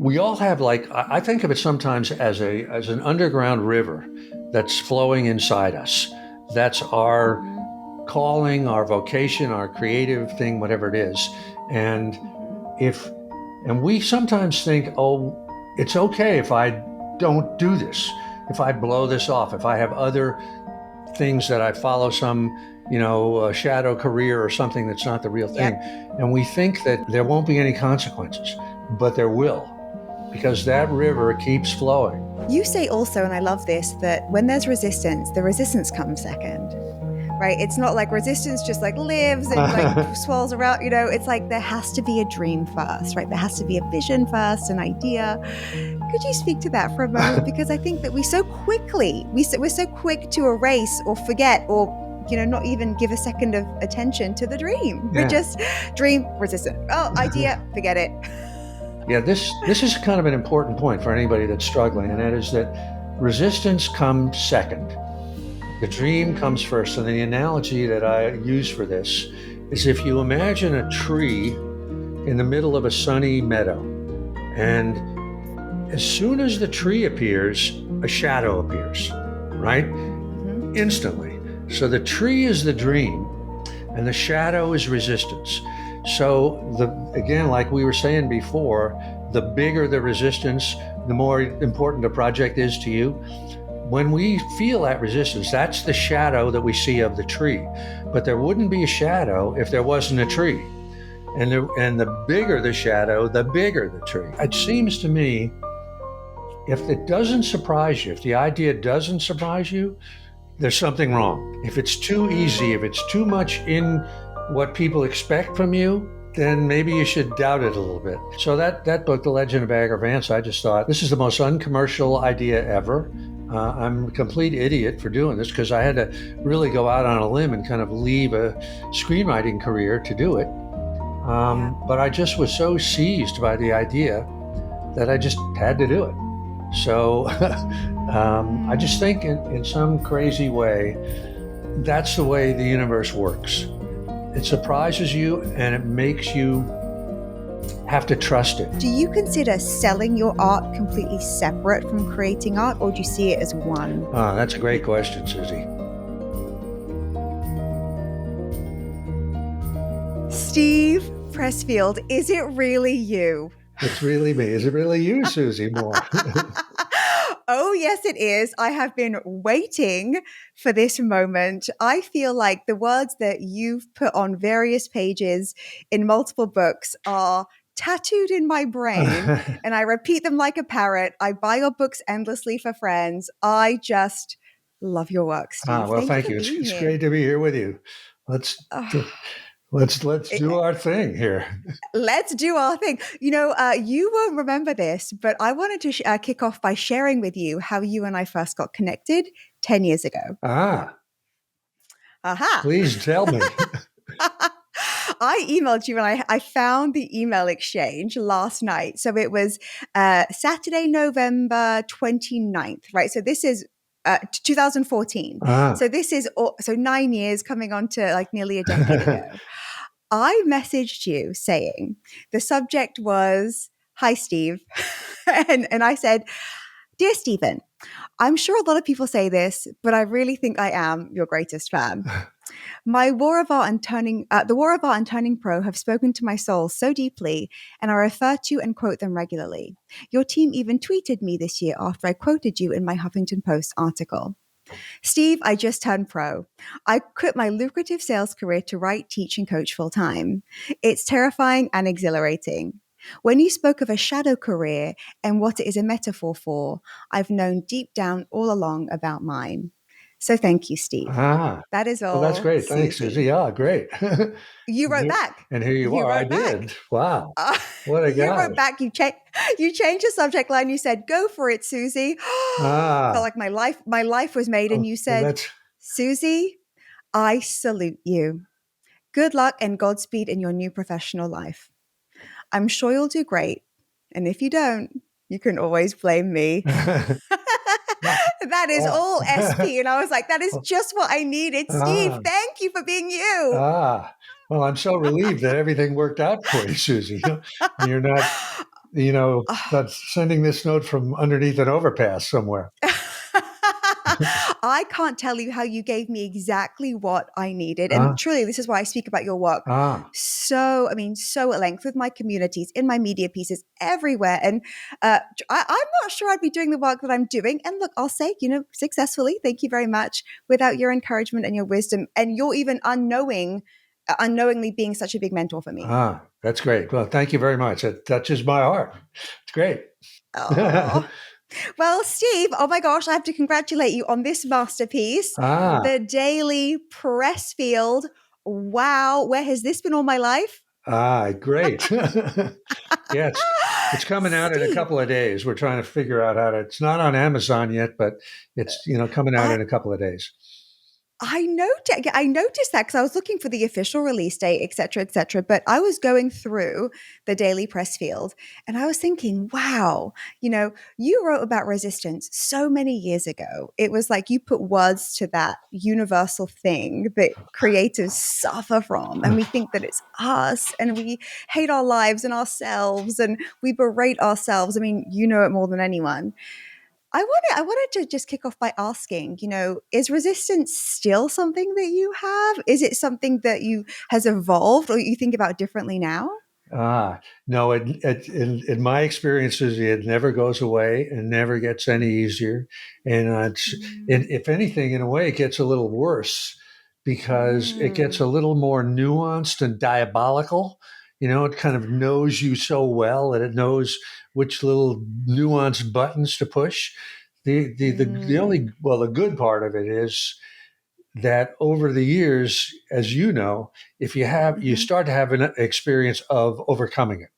we all have, like, I think of it sometimes as an underground river that's flowing inside us. That's our calling, our vocation, our creative thing, whatever it is. And we sometimes think, oh, it's okay if I don't do this, if I blow this off, if I have other things that I follow some, shadow career or something that's not the real thing. Yep. And we think that there won't be any consequences, but there will, because that river keeps flowing. You say also, and I love this, that when there's resistance, the resistance comes second, right? It's not like resistance just like lives and like swirls around, it's like there has to be a dream first, right? There has to be a vision first, an idea. Could you speak to that for a moment? Because I think that we're so quick to erase or forget or, not even give a second of attention to the dream. Yeah. We're just dream resistant. Oh, idea, forget it. Yeah, this is kind of an important point for anybody that's struggling, and that is that resistance comes second. The dream comes first. And the analogy that I use for this is, if you imagine a tree in the middle of a sunny meadow, and as soon as the tree appears, a shadow appears, right? Mm-hmm. Instantly. So the tree is the dream, and the shadow is resistance. So again, like we were saying before, the bigger the resistance, the more important the project is to you. When we feel that resistance, that's the shadow that we see of the tree. But there wouldn't be a shadow if there wasn't a tree. And the bigger the shadow, the bigger the tree. It seems to me, if it doesn't surprise you, if the idea doesn't surprise you, there's something wrong. If it's too easy, if it's too much in what people expect from you, then maybe you should doubt it a little bit. So that book, The Legend of Bagger Vance, I just thought, this is the most uncommercial idea ever. I'm a complete idiot for doing this, because I had to really go out on a limb and kind of leave a screenwriting career to do it. But I just was so seized by the idea that I just had to do it. So I just think in some crazy way, that's the way the universe works. It surprises you and it makes you have to trust it. Do you consider selling your art completely separate from creating art, or do you see it as one? That's a great question, Susie. Steve Pressfield, is it really you? It's really me. Is it really you, Susie Moore? Oh, yes, it is. I have been waiting for this moment. I feel like the words that you've put on various pages in multiple books are tattooed in my brain, and I repeat them like a parrot. I buy your books endlessly for friends. I just love your work, Steve. Well, thank you. It's great to be here with you. Let's do our thing here. Let's do our thing. You won't remember this, but I wanted to kick off by sharing with you how you and I first got connected 10 years ago. Aha. Please tell me. I emailed you, and I found the email exchange last night. So it was Saturday, November 29th, right? So this is 2014. So this is 9 years coming on to like nearly a decade ago. I messaged you saying the subject was, "Hi, Steve." and I said, "Dear Stephen, I'm sure a lot of people say this, but I really think I am your greatest fan. The War of Art and Turning Pro have spoken to my soul so deeply, and I refer to and quote them regularly. Your team even tweeted me this year after I quoted you in my Huffington Post article. Steve, I just turned pro. I quit my lucrative sales career to write, teach, and coach full time. It's terrifying and exhilarating. When you spoke of a shadow career and what it is a metaphor for, I've known deep down all along about mine. So thank you, Steve." That is all. Well, that's great. Thanks, Susie. Yeah, great. You wrote back. And here you are. I did. Wow. What a guy. You wrote back. You changed the subject line. You said, "Go for it, Susie." Felt like my life was made. And you said, "Susie, I salute you. Good luck and Godspeed in your new professional life. I'm sure you'll do great. And if you don't, you can always blame me." That is all SP. And I was like, that is just what I needed. Steve, thank you for being you. Well, I'm so relieved that everything worked out for you, Susie. You're not that's sending this note from underneath an overpass somewhere. I can't tell you how you gave me exactly what I needed. And Ah, truly, this is why I speak about your work ah, so, I mean, so at length with my communities, in my media pieces, everywhere. And I'm not sure I'd be doing the work that I'm doing. And look, I'll say, successfully, thank you very much, without your encouragement and your wisdom. And you're even unknowingly being such a big mentor for me. that's great. Well, thank you very much. It touches my heart. It's great. Oh. Well, Steve, oh my gosh, I have to congratulate you on this masterpiece, Ah, the Daily Pressfield. Wow, where has this been all my life? great. Yeah, it's coming out in a Steve, couple of days. We're trying to figure out how to. It's not on Amazon yet, but it's coming out I in a couple of days. I noticed that because I was looking for the official release date, et cetera, et cetera. But I was going through the Daily Pressfield and I was thinking, wow, you wrote about resistance so many years ago. It was like you put words to that universal thing that creatives suffer from. And we think that it's us and we hate our lives and ourselves and we berate ourselves. I mean, you know it more than anyone. I wanted to just kick off by asking, is resistance still something that you have? Is it something that you has evolved or you think about differently now? No, in my experiences, it never goes away and never gets any easier. And Mm, if anything, in a way, it gets a little worse because it gets mm, a little more nuanced and diabolical. It kind of knows you so well that it knows which little nuanced buttons to push. The only, mm, well, the good part of it is that over the years, as you know, if you hmm. start to have an experience of overcoming it.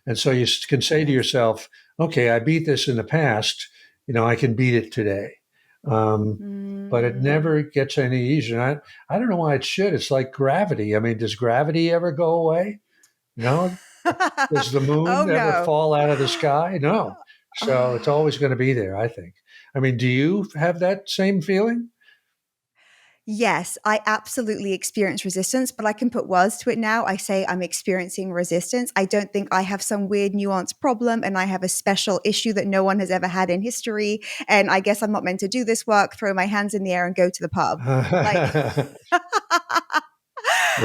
And so you can say to Yes. yourself, okay, I beat this in the past, I can beat it today. Um, but it Mm. never gets any easier. I don't know why it should. It's like gravity. I mean, does gravity ever go away? No. Does the Oh moon ever no. fall out of the sky? No. So it's Ah. always going to be there, I think. I mean, do you have that same feeling? Yes, I absolutely experience resistance, but I can put words to it now. I say I'm experiencing resistance. I don't think I have some weird nuanced problem and I have a special issue that no one has ever had in history. And I guess I'm not meant to do this work, throw my hands in the air and go to the pub. Like,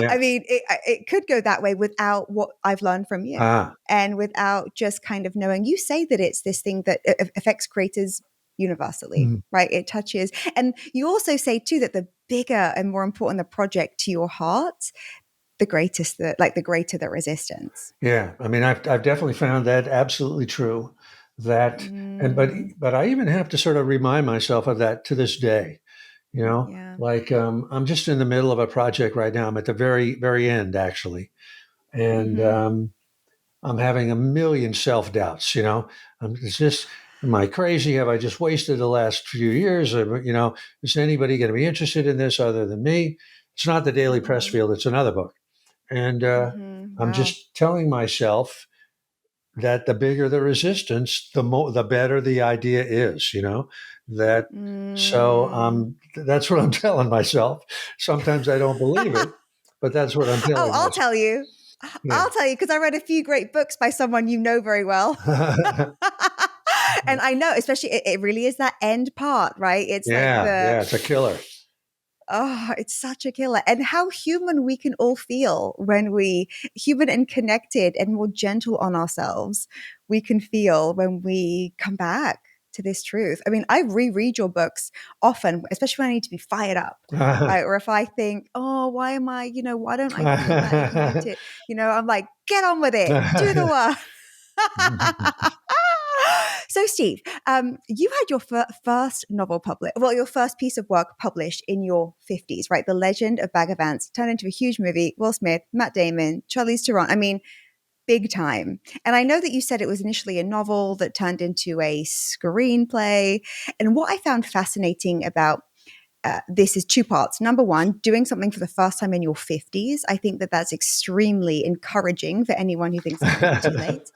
Yeah. I mean, it could go that way without what I've learned from you Ah. and without just kind of knowing. You say that it's this thing that affects creators universally, Mm. right? It touches. And you also say, too, that the bigger and more important the project to your heart, the greater the resistance. Yeah, I mean, I've definitely found that absolutely true. That and Mm, but I even have to sort of remind myself of that to this day. yeah. Like I'm just in the middle of a project right now. I'm at the very very end actually, and Mm-hmm. I'm having a million self doubts. It's just, am I crazy? Have I just wasted the last few years? Is anybody going to be interested in this other than me? It's not the Daily Mm-hmm. Pressfield. It's another book, and Mm-hmm. I'm Wow. just telling myself that the bigger the resistance, the better the idea is. That so Mm. that's what I'm telling myself. Sometimes I don't believe it, but that's what I'm Oh, telling I'll myself. tell you. Yeah. I'll tell you because I read a few great books by someone you know very well. And I know, especially, it really is that end part, right? It's like Yeah, yeah, it's a killer. it's such a killer. And how human we can all feel when human and connected and more gentle on ourselves, we can feel when we come back to this truth. I mean, I reread your books often, especially when I need to be fired up, right? Or if I think, oh, why don't I feel that ignited? I'm like, get on with it, do the work. So, Steve, you had your first novel published, well, your first piece of work published in your 50s, right? The Legend of Bagger Vance turned into a huge movie. Will Smith, Matt Damon, Charlize Theron. I mean, big time. And I know that you said it was initially a novel that turned into a screenplay. And what I found fascinating about this is two parts. Number one, doing something for the first time in your 50s. I think that that's extremely encouraging for anyone who thinks it's never too late.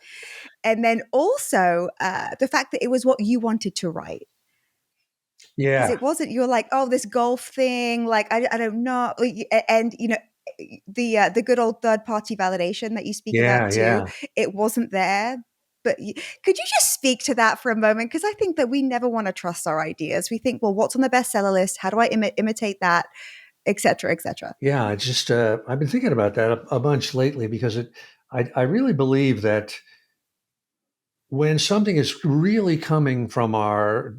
And then also the fact that it was what you wanted to write. Because Yeah, it wasn't, you're like, oh, this golf thing, like, I don't know. And, the good old third party validation that you speak about yeah, too, yeah. it wasn't there But could you just speak to that for a moment? Because I think that we never want to trust our ideas. We think, well, what's on the bestseller list? How do I imitate that, et cetera, et cetera? Yeah, I just I've been thinking about that a bunch lately because I really believe that when something is really coming from our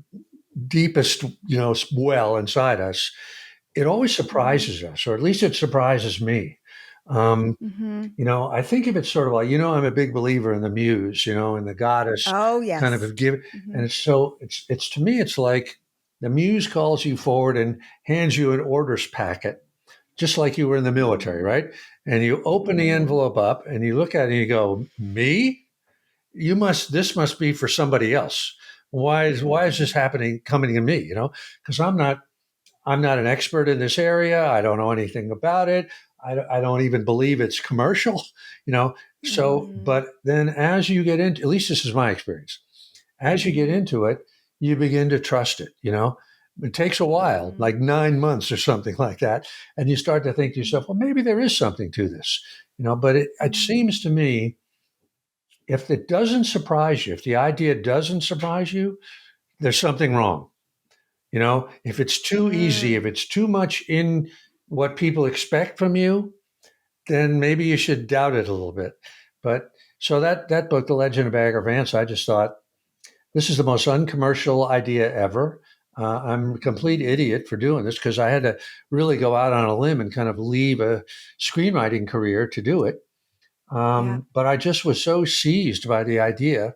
deepest, well inside us, it always Mm-hmm. surprises us, or at least it surprises me. Um, Mm-hmm. I think of it sort of like, I'm a big believer in the Muse, and the goddess Oh, kind of yes. have given, Mm-hmm. and it's to me, it's like the Muse calls you forward and hands you an orders packet, just like you were in the military, Mm-hmm. right? And you open the Mm-hmm. envelope up and you look at it and you go, me? This must be for somebody else. Why is this Mm-hmm. happening, coming to me? Because I'm not an expert in this area. I don't know anything about it. I don't even believe it's commercial, you know. So, Mm-hmm. but then as you get into, at least this is my experience, as you get Mm-hmm. into it, you begin to trust it, It takes a while, like 9 months or something like that. And you start to think to Mm-hmm. yourself, well, maybe there is something to this, But it seems to me, if it doesn't surprise you, if the idea doesn't surprise you, there's something wrong. If it's too easy, Mm-hmm. if it's too much in what people expect from you, then maybe you should doubt it a little bit. But so that book, The Legend of Bagger Vance, I just thought this is the most uncommercial idea ever. I'm a complete Mm-hmm. idiot for doing this because I had to really go out on a limb and kind of leave a screenwriting career to do it. Yeah. But I just was so seized by the idea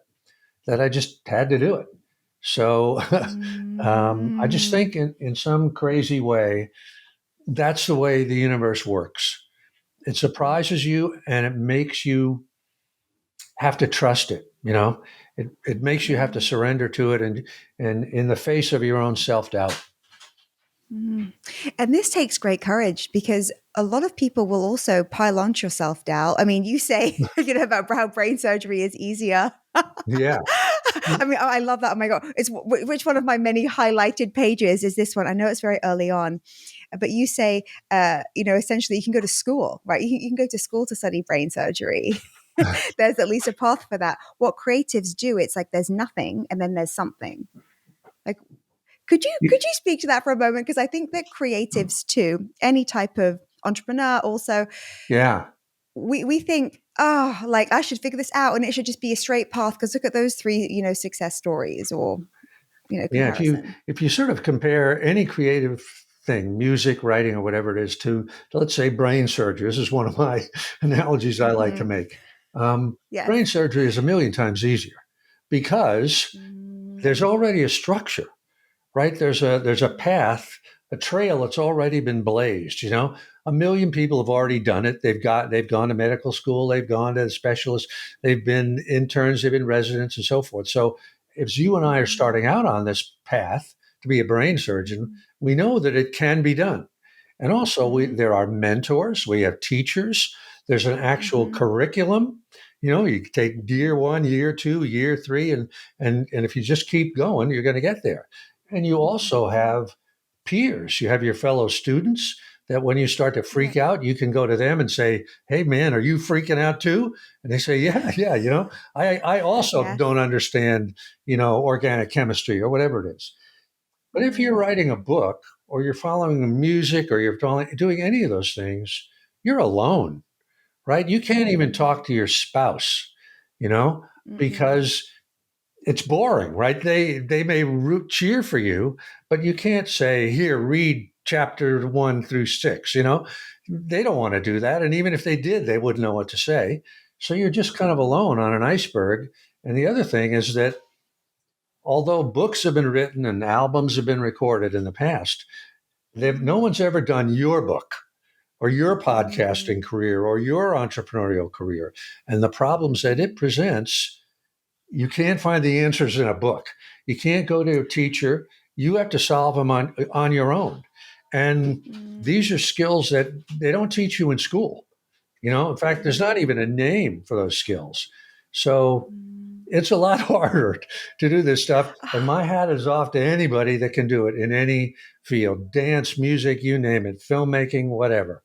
that I just had to do it. So I just Mm-hmm. think in some crazy way, that's the way the universe works. It surprises you and it makes you have to trust it. It makes you have to Mm-hmm. surrender to it, and in the face of your own self doubt. Mm. And this takes great courage because a lot of people will also pile onto your self doubt. I mean, you say, about how brain surgery is easier. Yeah, I mean, I love that. Oh my God. Which one of my many highlighted pages is this one? I know it's very early on, but you say, essentially you can go to school, right? You can go to school to study brain surgery. There's at least a path for that. What creatives do, it's like there's nothing and then there's something. Like, could you speak to that for a moment? Because I think that creatives too, any type of entrepreneur, also yeah, we think, oh, like I should figure this out, and it should just be a straight path. Because look at those three, success stories, or yeah. If you comparison. if you sort of compare any creative thing, music, writing, or whatever it is, to let's say brain surgery. This is one of my analogies I like to Hmm. make. Yes. Brain surgery is a million times easier because there's Mm-hmm. already a structure, right? There's a path, a trail that's already been blazed. 1 million people have already done it. They've gone to medical school, they've gone to the specialists, they've been interns, they've been residents, and so forth. So if you and I are starting out on this path to be a brain surgeon, we know that it can be done. And also, Mm-hmm. there are mentors, we have teachers, there's an actual Mm-hmm. curriculum. You take year one, year two, year three, and if you just keep going, you're going to get there. And you also Mm-hmm. have peers. You have your fellow students that when you start to Yeah. freak out, you can go to them and say, "Hey, man, are you freaking out too?" And they say, "Yeah, yeah. I also Yes. don't understand, organic chemistry or whatever it is." But if you're Mm-hmm. writing a book or you're following the music or you're doing any of those things, you're alone, right? You can't even talk to your spouse, you know, Mm-hmm. because it's boring, right? They may root cheer for you, but you can't say, "Here, read chapter 1 through 6." They don't want to do that, and even if they did, they wouldn't know what to say. So you're just kind of alone on an iceberg. And the other thing is that although books have been written and albums have been recorded in the past, no Mm-hmm. one's ever done your book or your Mm-hmm. podcasting career or your entrepreneurial career. And the problems that it presents, you can't find the answers in a book. You can't go to a teacher. You have to solve them on your own. And Mm-hmm. these are skills that they don't teach you in school. In fact, there's not even a name for those skills. So Mm-hmm. it's a lot harder to do this stuff. And my hat is off to anybody that can do it in any field: dance, music, you name it, filmmaking, whatever.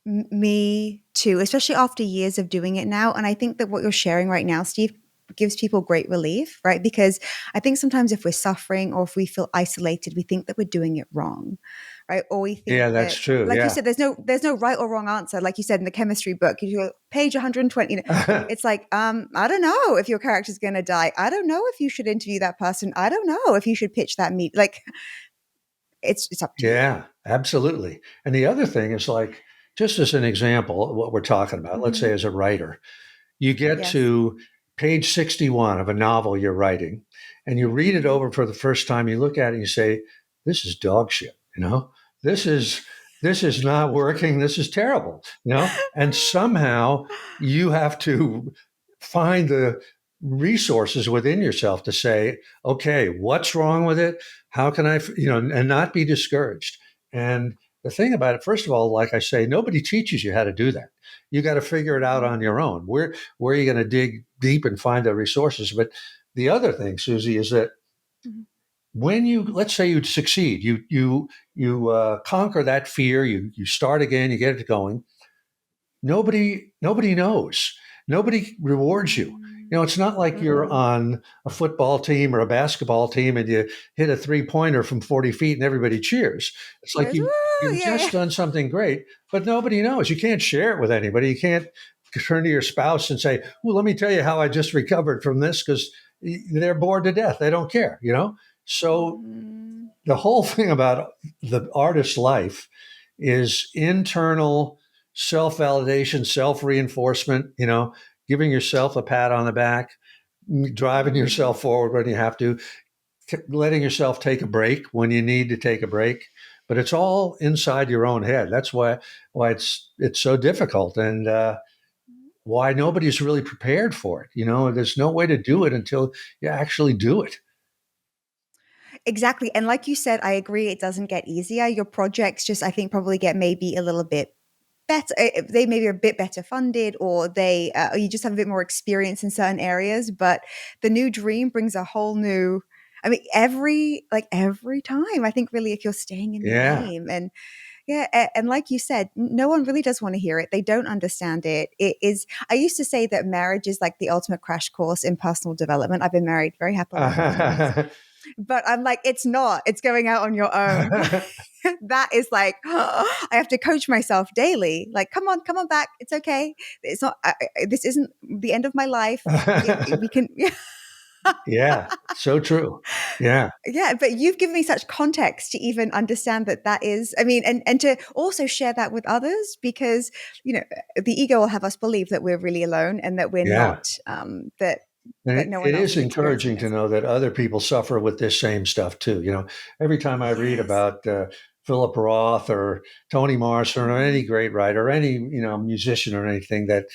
Me too, especially after years of doing it now. And I think that what you're sharing right now, Steve, gives people great relief, right? Because I think sometimes if we're suffering or if we feel isolated, we think that we're doing it wrong, right? Or we think Yeah, that's that, true. like you Yeah. said, there's no right or wrong answer. Like you said in the chemistry book, you go page 120. It's like, I don't know if your character's going to die. I don't know if you should interview that person. I don't know if you should pitch that meet. Like, it's up to you. Yeah, absolutely. And the other thing is like, just as an example of what we're talking about, let's Mm-hmm. say as a writer, you get Yes. to page 61 of a novel you're writing and you read it Mm-hmm. over for the first time, you look at it and you say, this is dog shit, this is this is not working, this is terrible, and somehow you have to find the resources within yourself to say, okay, what's wrong with it? How can I, and not be discouraged. And the thing about it, first of all, like I say, nobody teaches you how to do that. You got to figure it out Mm-hmm. on your own. Where are you going to dig deep and find the resources? But the other thing, Susie, is that Mm-hmm. when you, let's say you succeed, you conquer that fear, you start again, you get it going. Nobody knows. Nobody rewards you. It's not like you're Mm-mm. on a football team or a basketball team and you hit a 3-pointer from 40 feet and everybody cheers. It's like Yes. Woo, you've yeah, just yeah. done something great, but nobody knows. You can't share it with anybody. You can't turn to your spouse and say, well, let me tell you how I just recovered from this, because they're bored to death. They don't care. So Mm-hmm. the whole thing about the artist's life is internal self validation, self reinforcement, giving yourself a pat on the back, driving Mm-hmm. yourself forward when you have to, letting yourself take a break when you need to take a break. But it's all inside your own head. That's why it's so difficult, and why nobody's really prepared for it. There's no way to do it until you actually do it. Exactly. And like you said, I agree, it doesn't get easier. Your projects just, I think, probably get maybe a little bit better. They maybe are a bit better funded, or or you just have a bit more experience in certain areas. But the new dream brings a whole new, I mean, every time, I think really if you're staying in the Yeah. game. And yeah, and like you said, no one really does want to hear it. They don't understand it. It is, I used to say that marriage is like the ultimate crash course in personal development. I've been married very happily for 10 years. But I'm like, it's not. It's going out on your own. That is like, I have to coach myself daily. Like, come on back. It's okay. It's not. This isn't the end of my life. We can. Yeah, so true. Yeah, Yeah, but you've given me such context to even understand that that is. I mean, and to also share that with others, because the ego will have us believe that we're really alone and that we're yeah. not. That And that no it one else is is experiencing encouraging to this. know that other people suffer with this same stuff too. Every time I read Yes. about Philip Roth or Toni Morrison or any Mm-hmm. great writer, or any musician or anything that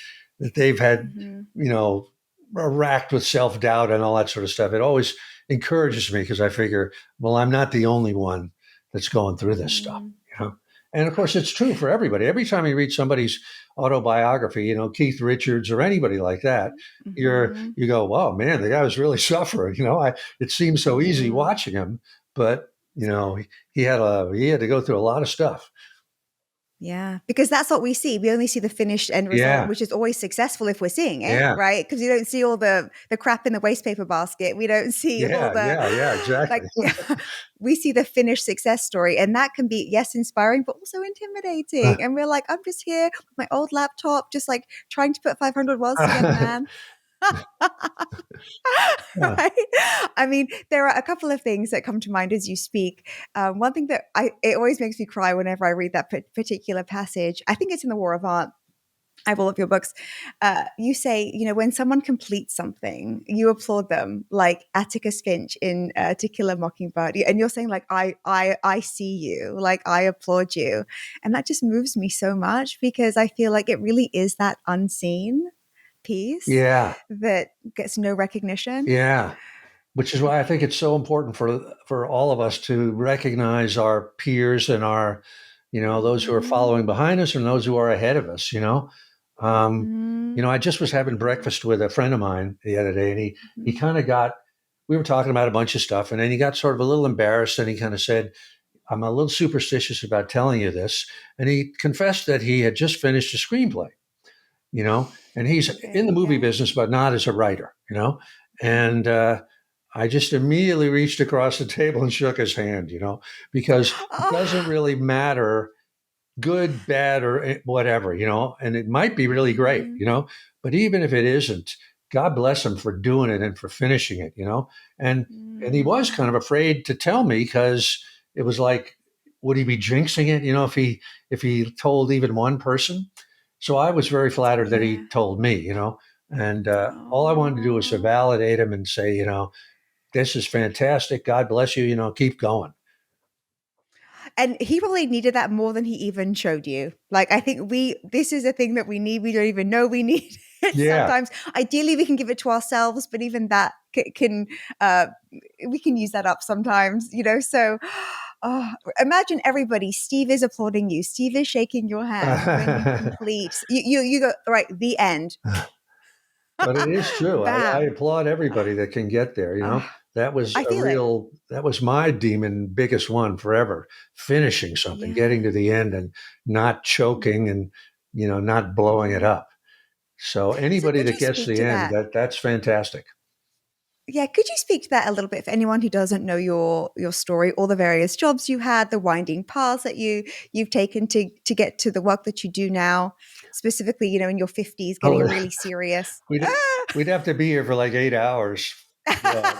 they've had, Mm-hmm. you know, racked with self doubt and all that sort of stuff, it always encourages me, because I figure, well, I'm not the only one that's going through this stuff. Mm-hmm. You know, and of course, it's true for everybody. Every time you read somebody's autobiography, Keith Richards or anybody like that, Mm-hmm. you go, wow, man, the guy was really suffering. It seems so easy Mm-hmm. watching him, but he had to go through a lot of stuff. Yeah, because that's what we see. We only see the finished end result, Yeah, which is always successful if we're seeing it, yeah, right? Because you don't see all the crap in the waste paper basket. We don't see all yeah, the yeah, yeah, exactly. like. We see the finished success story, and that can be, yes, inspiring, but also intimidating. And we're like, I'm just here with my old laptop, just like trying to put 500 words together, man. Yeah. Right? I mean, there are a couple of things that come to mind as you speak. One thing that it always makes me cry whenever I read that particular passage. I think it's in The War of Art. I have all of your books. You say, when someone completes something, you applaud them, like Atticus Finch in To Kill a Mockingbird, and you're saying, like, I see you, like I applaud you, and that just moves me so much, because I feel like it really is that unseen piece Yeah, that gets no recognition. yeah. Which is why I think it's so important for all of us to recognize our peers and our, those who are Mhm. following behind us and those who are ahead of us. Um, Mhm. I just was having breakfast with a friend of mine the other day, and he Mhm. kind of got. We were talking about a bunch of stuff, and then he got sort of a little embarrassed, and he kind of said, I'm a little superstitious about telling you this. And he confessed that he had just finished a screenplay, and he's in the Okay. movie Yeah. business, but not as a writer, Mhm. and I just immediately reached across the table and shook his hand, because it doesn't Oh. really matter good, bad, or whatever, and it might be really great, Mhm. but even if it isn't, God bless him for doing it and for finishing it, and he was kind Mm. of afraid to tell me because it was like, would he be jinxing it, if he told even one person? So I was very flattered that he Yeah. told me, and all I wanted to do was to Oh. validate him and say, this is fantastic. God bless you, keep going. And he probably needed that more than he even showed you. Like, I think this is a thing that we need. We don't even know we need it Yeah. sometimes. Ideally, we can give it to ourselves, but even that uh, we can use that up sometimes. So, oh, imagine everybody. Steve is applauding you. Steve is shaking your hand when you complete. You go, right, the end. But it is true. I Bam. applaud everybody that can get there. Oh, I feel it. That was my demon, biggest one forever, finishing something, getting to Yeah. the end and not choking and, not blowing it Mhm. up. So So anybody could that you gets speak the to end, that? that's fantastic. Yeah, could you speak to that a little bit for anyone who doesn't know your story, all the various jobs you had, the winding paths that you've taken to get to the work that you do now, specifically, in your 50s, getting Oh, really serious. we'd, we'd have to be here for like 8 hours. Yeah.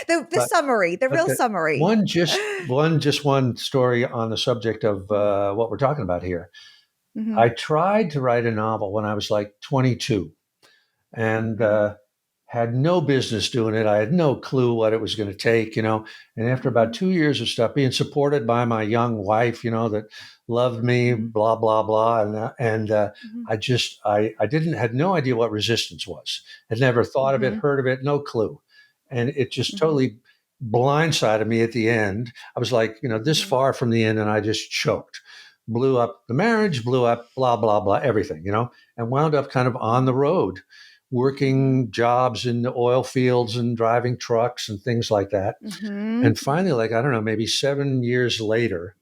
The But, summary, the but real summary. one story on the subject of what we're talking about here. Mm-hmm, I tried to write a novel when I was like 22 and mm-hmm, had no business doing it. I had no clue what it was going to take, And after about mm-hmm, 2 years of stuff, being supported by my young wife, that loved me, mm-hmm, blah blah blah, and mm-hmm, I didn't had no idea what resistance was. Had never thought of it, mm-hmm, heard of it, no clue, and it just mm-hmm, totally blindsided me at the end. I was like, this mm-hmm, far from the end, and I just choked. Blew up the marriage, blew up blah blah blah, everything, and wound up kind of on the road mm-hmm, working jobs in the oil fields and driving trucks and things like that. mm-hmm, And finally, like, I don't know, maybe 7 years later,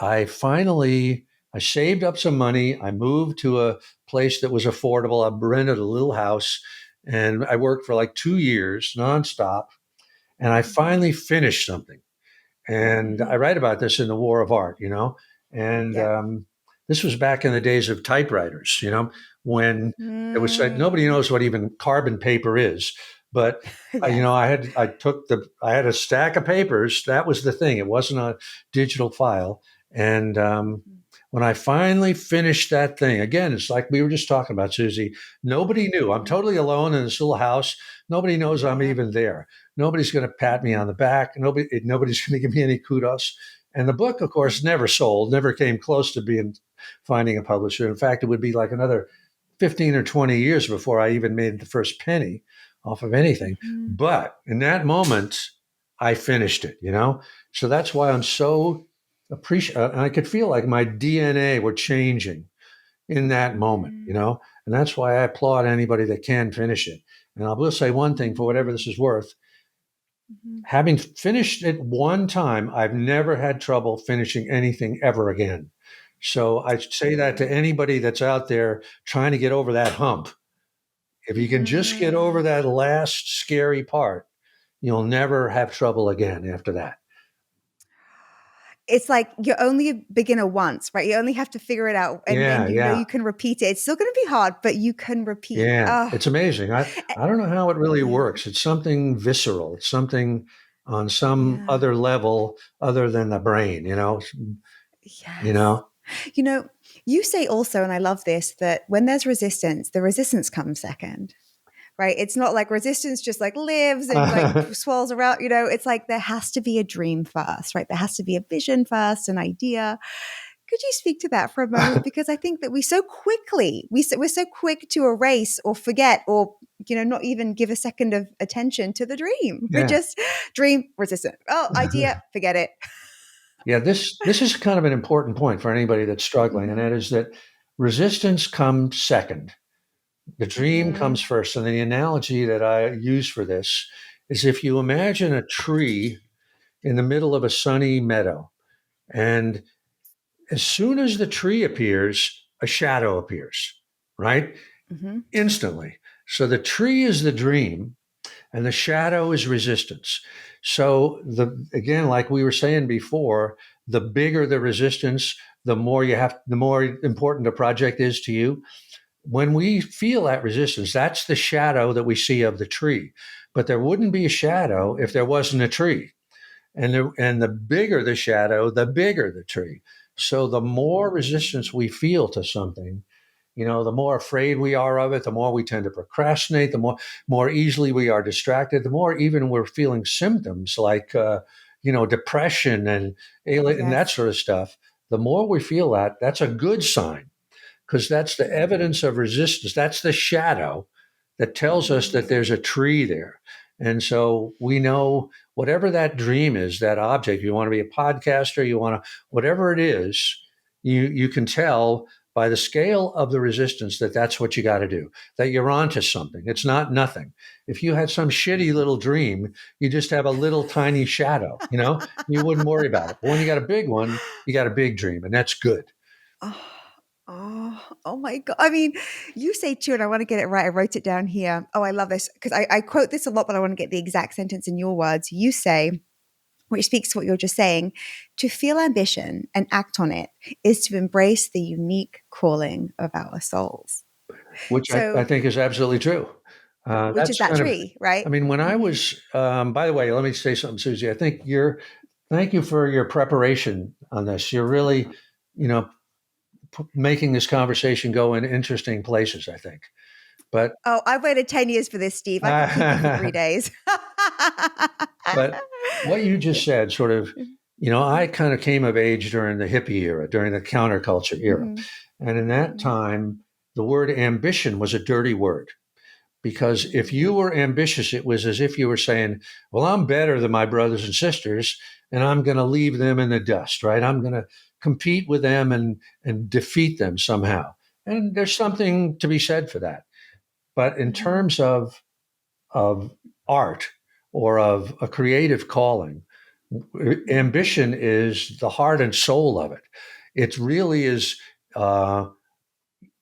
I finally I saved up some money. I moved to a place that was affordable. I rented a little house and I worked for like 2 years nonstop. And I mm-hmm, finally finished something. And mm-hmm. I write about this in the War of Art, and Yep. this was back in the days of typewriters, when it was said nobody Mm. knows what even carbon paper is. But Yes. I had a stack of papers. That was the thing. It wasn't a digital file. And Mhm, when I finally finished that thing, again, it's like we were just talking about, Susie. Nobody knew. I'm mhm. totally alone in this little house. Nobody knows I'm Yep. even there. Nobody's going to pat me Mhm, on the back. Nobody's going to give me any kudos. And the book, of course, mhm, never sold, never came close to being finding a publisher. In fact, it would be like another 15 or 20 years before I even made the first penny off of anything. mhm, But in that moment, I finished it, So that's why I'm so appreciative. I could feel like my DNA were changing in that moment, mhm, And that's why I applaud anybody that can finish it. And I will say one thing for whatever mhm, this is worth. mhm. Having finished it one time, I've never had trouble finishing anything ever again. So I say that to Wow. anybody that's out there trying to get over that hump. If you can just get over Mhm. that last scary part, you'll never have trouble again after that. It's like you're only a beginner once, right? You only have to figure it out and Yeah, then yeah, you can repeat it. It's still gonna be hard, but you can repeat. yeah. Oh, It's amazing. I don't know how it really yeah. works. It's something visceral. It's something on some Yeah. other level other than the brain, you Yes. know? You know, you say also, and I love this, that when there's resistance, the resistance comes second. Right? It's not like resistance just like lives and like swirls around, it's like there has to be a dream first, right? There has to be a vision first, an idea. Could you speak to that for a moment? Because I think that we're so quick to erase or forget or, not even give a second of attention to the dream. We're Yeah. just dream resistant. Oh, idea, forget it. Yeah, this is kind of an important point for anybody that's struggling, and Mm-hmm, that is that resistance comes second. The dream mm-hmm, comes first. And the analogy that I use for this is if you imagine a tree in the middle of a sunny meadow. And as soon as the tree appears, a shadow appears, right? Mm-hmm. Instantly. So the tree is the dream and the shadow is resistance. So again, like we were saying before, the bigger the resistance, the more important the project is to you. When we feel that resistance, that's the shadow that we see of the tree. But there wouldn't be a shadow if there wasn't a tree. And the bigger the shadow, the bigger the tree. So the more resistance we feel to something, the more afraid we are of it, the more we tend to procrastinate, the more easily we are distracted, the more even we're feeling symptoms like depression and that Yes. sort of stuff. The more we feel that, that's a good sign, because that's the evidence of resistance. That's the shadow that tells us that there's a tree there. And so we know whatever that dream is, that object, you want to be a podcaster, you want to, whatever it is, you can tell by the scale of the resistance that that's what you got to do, that you're onto something. It's not nothing. If you had some shitty little dream, you just have a little tiny shadow, you wouldn't worry about it. But when you got a big one, you got a big dream, and that's good. Oh, oh my God. I mean, you say too, and I want to get it right. I wrote it down here. Oh, I love this because I quote this a lot, but I want to get the exact sentence in your words. You say, which speaks to what you're just saying, to feel ambition and act on it is to embrace the unique calling of our souls. Which I So, think is absolutely true. which is That's that kind of, tree, right? I mean, when I Mm-hmm. was, by the way, let me say something, Susie. Thank you for your preparation on this. You're really, you know, making this conversation go in interesting places, I think. But, Oh, I've waited 10 years for this, Steve. I could keep you for 3 days. but what you just said sort of, I kind of came of age during the hippie era, during the counterculture era. Mm-hmm. And in that time, the word ambition was a dirty word. Because if you were ambitious, it was as if you were saying, well, I'm better than my brothers and sisters, and I'm going to leave them in the dust, right? I'm going to compete with them and defeat them somehow. And there's something to be said for that. But in Mm-hmm. terms of art or of a creative calling, ambition is the heart and soul of it. It really is uh,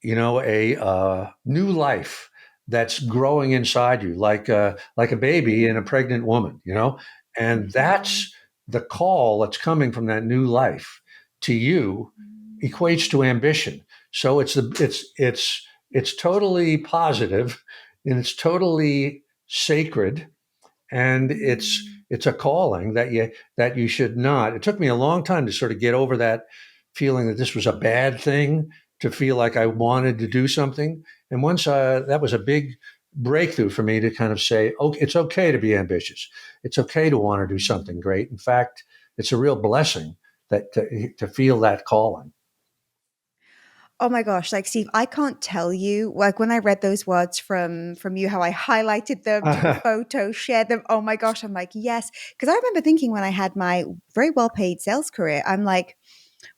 a new life that's growing inside you, like a baby and a pregnant woman, and Mm-hmm. that's the call that's coming from that new life to you equates to ambition. So it's totally positive, and it's totally sacred, and it's a calling that you should not. It took me a long time to sort of get over that feeling that this was a bad thing, to feel like I wanted to do something. And once that was a big breakthrough for me to kind of say, oh, it's okay to be ambitious. It's okay to want to do something great. In fact, it's a real blessing that to feel that calling. Oh my gosh, like Steve, I can't tell you, like when I read those words from you, how I highlighted them, took a photo, shared them. Oh my gosh, I'm like, yes. Because I remember thinking when I had my very well paid sales career, I'm like,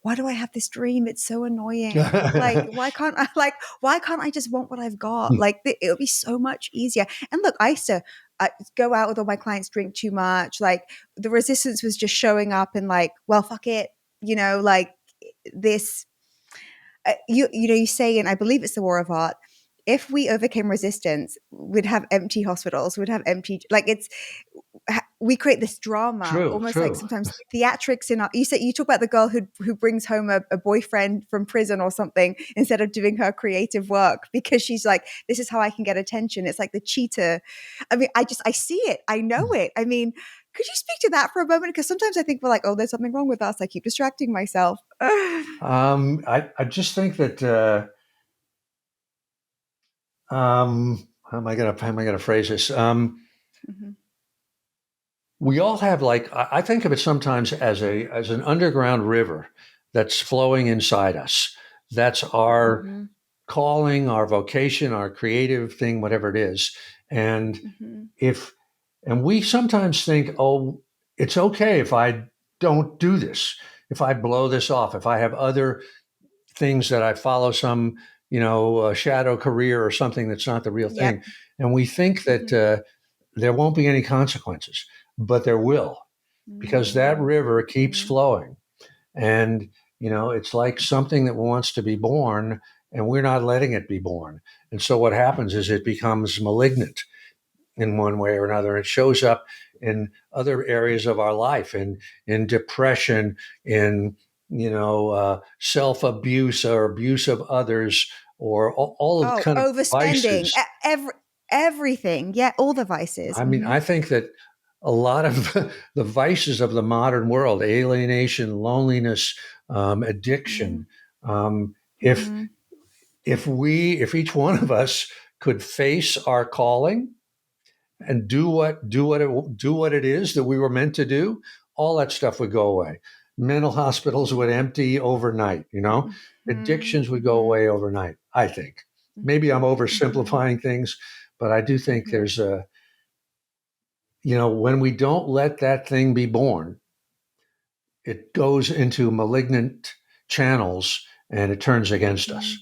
why do I have this dream? It's so annoying. Like, why can't I just want what I've got? Like, it'll be so much easier. And look, I used to go out with all my clients, drink too much. Like, the resistance was just showing up and like, well, fuck it, like this. You say, and I believe it's the war of art. If we overcame resistance, we'd have empty hospitals. We'd have empty, like we create this drama, True, almost like true. sometimes theatrics in our. You talk about the girl who brings home a boyfriend from prison or something instead of doing her creative work because she's like, this is how I can get attention. It's like the cheater. I mean, I see it. I know it. I mean, could you speak to that for a moment? Because sometimes I think we're like, oh, there's something wrong with us. I keep distracting myself. I just think that how am I gonna phrase this? Mhm. We all have, like, I think of it sometimes as an underground river that's flowing inside us. That's our Mhm. calling, our vocation, our creative thing, whatever it is. And Mhm. if and we sometimes think, oh, it's okay if I don't do this, if I blow this off, if I have other things that I follow, some shadow career or something that's not the real Yep. thing, and we think that Mhm. there won't be any consequences, but there will. because that Mm, river keeps mhm. flowing. And, it's like something that wants to be born and we're not letting it be born. And so what happens is it becomes malignant in one way or another. It shows up in other areas of our life, in depression, in self abuse or abuse of others, or all of the Oh, kind of overspending, vices. everything. Yeah, all the vices. I mean, I think that a lot of the vices of the modern world, alienation, loneliness, Mm-hmm. addiction, if Mm-hmm. if each one of us could face our calling and do what it is that we were meant to do, all that stuff would go away. Mental hospitals would empty overnight. Mm-hmm. Addictions would go Mm-hmm. away overnight. I think maybe I'm Mm-hmm. oversimplifying things, but I do think Mm-hmm. there's when we don't let that thing be born, it goes into malignant channels and it turns against Mm-hmm. us.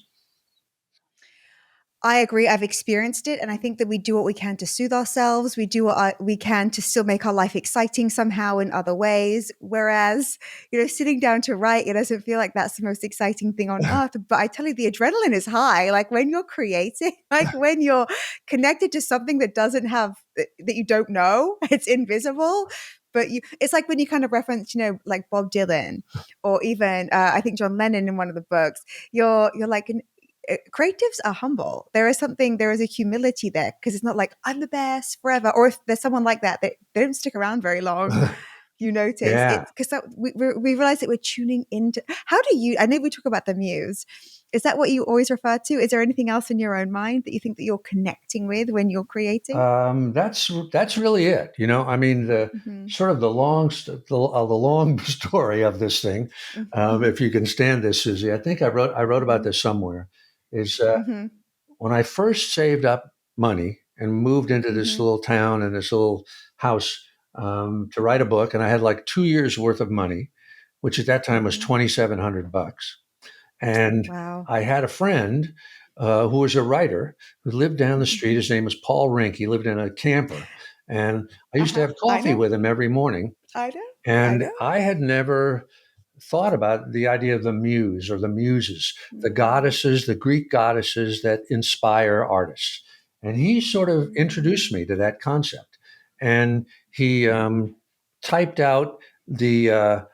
I agree. I've experienced it. And I think that we do what we can to soothe ourselves. We do what we can to still make our life exciting somehow in other ways. Whereas, sitting down to write, it doesn't feel like that's the most exciting thing on earth. But I tell you, the adrenaline is high. Like when you're creating, like when you're connected to something that doesn't have, that you don't know, it's invisible. But it's like when you kind of reference, like Bob Dylan or even, I think John Lennon in one of the books, you're like, creatives are humble. There is a humility there because it's not like I'm the best forever. Or if there's someone like that, they don't stick around very long. You notice Yeah. it's because we realize that we're tuning into. How do you? I know we talk about the muse. Is that what you always refer to? Is there anything else in your own mind that you think that you're connecting with when you're creating? That's really it. I mean, the Mm-hmm. sort of the long story of this thing, Mm-hmm. if you can stand this, Susie. I think I wrote about this somewhere. Is Mm-hmm. when I first saved up money and moved into this Mm-hmm. little town and this little house to write a book, and I had like 2 years worth of money, which at that time was Mm-hmm. $2,700. And Wow. I had a friend who was a writer who lived down the street. Mm-hmm. His name was Paul Rink. He lived in a camper. And I used to Uh-huh. have I coffee know. with him every morning. I know. I And know. I had never thought about the idea of the muse or the muses, the Mm-hmm. goddesses, the Greek goddesses that inspire artists. And he sort of introduced me to that concept. And he typed out the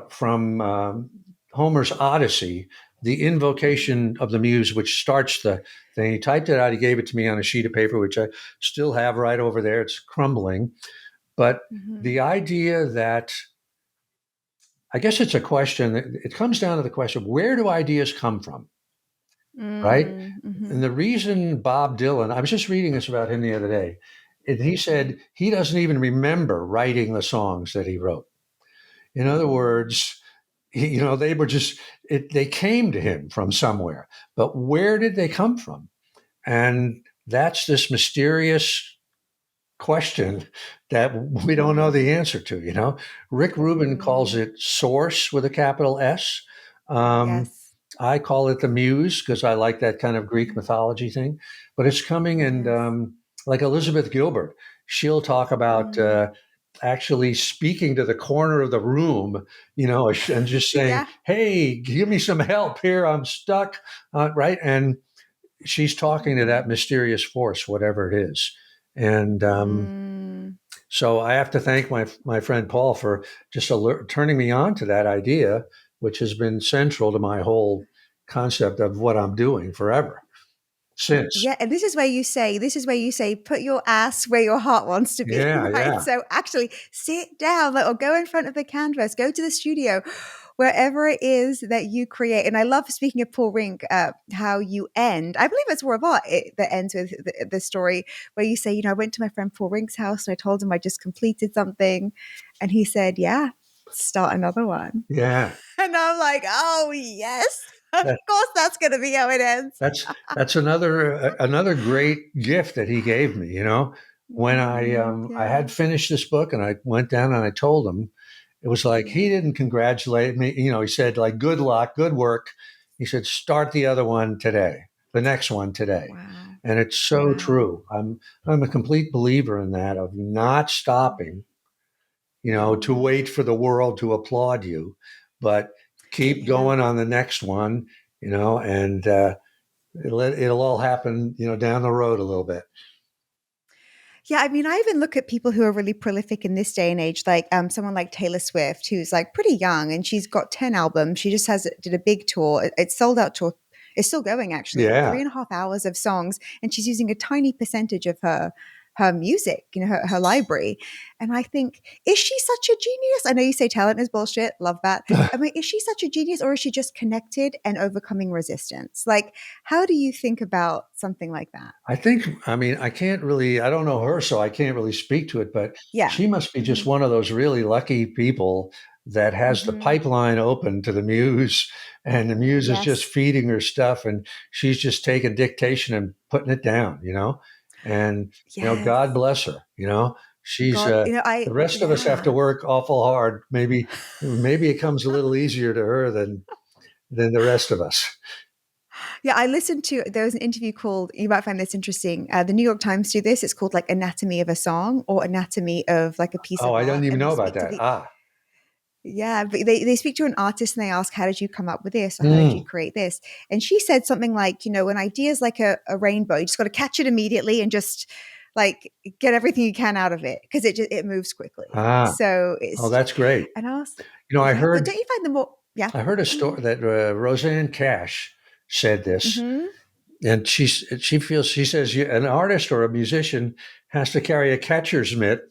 from Homer's Odyssey, the invocation of the muse, which starts the thing. He typed it out. He gave it to me on a sheet of paper, which I still have right over there. It's crumbling. But Mm-hmm. the idea that, I guess it's a question, it comes down to the question, where do ideas come from? Right? Mm-hmm. And the reason Bob Dylan, I was just reading this about him the other day, and he Mm-hmm. said he doesn't even remember writing the songs that he wrote. In other words, they were they came to him from somewhere, but where did they come from? And that's this mysterious question that we don't know Mm-hmm. the answer to. Rick Rubin calls Mm. it source with a capital S. Um, Yes. I call it the muse because I like that kind of Greek mythology thing. But it's coming, and Yes. like Elizabeth Gilbert, she'll talk about Mm. actually speaking to the corner of the room, and just saying, Yeah. "Hey, give me some help here. I'm stuck." Right, and she's talking to that Mm. mysterious force, whatever it is. And Mm. so I have to thank my friend Paul for just turning me on to that idea, which has been central to my whole concept of what I'm doing forever since. Yeah, and this is where you say put your ass where your heart wants to be, Yeah, right? yeah, So actually sit down, like, or go in front of the canvas, go to the studio, wherever it is that you create. And I love, speaking of Paul Rink, how you end. I believe it's more of art that ends with the story where you say, I went to my friend Paul Rink's house and I told him I just completed something, and he said, "Yeah, start another one." yeah. And I'm like, "Oh yes, of course that's going to be how it ends." That's another great gift that he gave me. When I Yeah. had finished this book and I went down and I told him, it was like he Yeah. didn't congratulate me. He said like, "Good luck, good work." He said, "Start the other one today, the next one today," Wow. and it's so Wow. true. I'm a complete believer in that, of not stopping to wait for the world to applaud you, but keep Yeah. going on the next one, and it'll all happen, down the road a little bit. Yeah, I mean, I even look at people who are really prolific in this day and age, like someone like Taylor Swift, who's like pretty young and she's got 10 albums. She just did a big tour. It's sold out tour. It's still going actually. Yeah. 3.5 hours of songs, and she's using a tiny percentage of her music, her library. And I think, is she such a genius? I know you say talent is bullshit. Love that. I mean, is she such a genius, or is she just connected and overcoming resistance? Like, how do you think about something like that? I mean, I don't know her, so I can't really speak to it, but Yeah. she must be just one of those really lucky people that has the Mm-hmm. pipeline open to the Muse, and the Muse is just Yes. feeding her stuff, and she's just taking dictation and putting it down, and, God Yes. bless her, she's, God, the rest of us have to yeah. work awful hard. Maybe it comes a little easier to her than the rest of us. Yeah, there was an interview called, you might find this interesting. The New York Times do this. It's called like Anatomy of a Song or Anatomy of like a piece Oh, of I don't art. even And they know about speak to that. the, but they speak to an artist and they ask, how did you come up with this? Or how did you Mm, create this? And she said something like, an idea is like a rainbow, you just got to catch it immediately and just like get everything you can out of it because it moves quickly. ah, So oh, it's, that's great. and I was, I yeah, but heard don't you find the more, yeah. I heard a story that Roseanne Cash said this, Mm-hmm. and she says an artist or a musician has to carry a catcher's mitt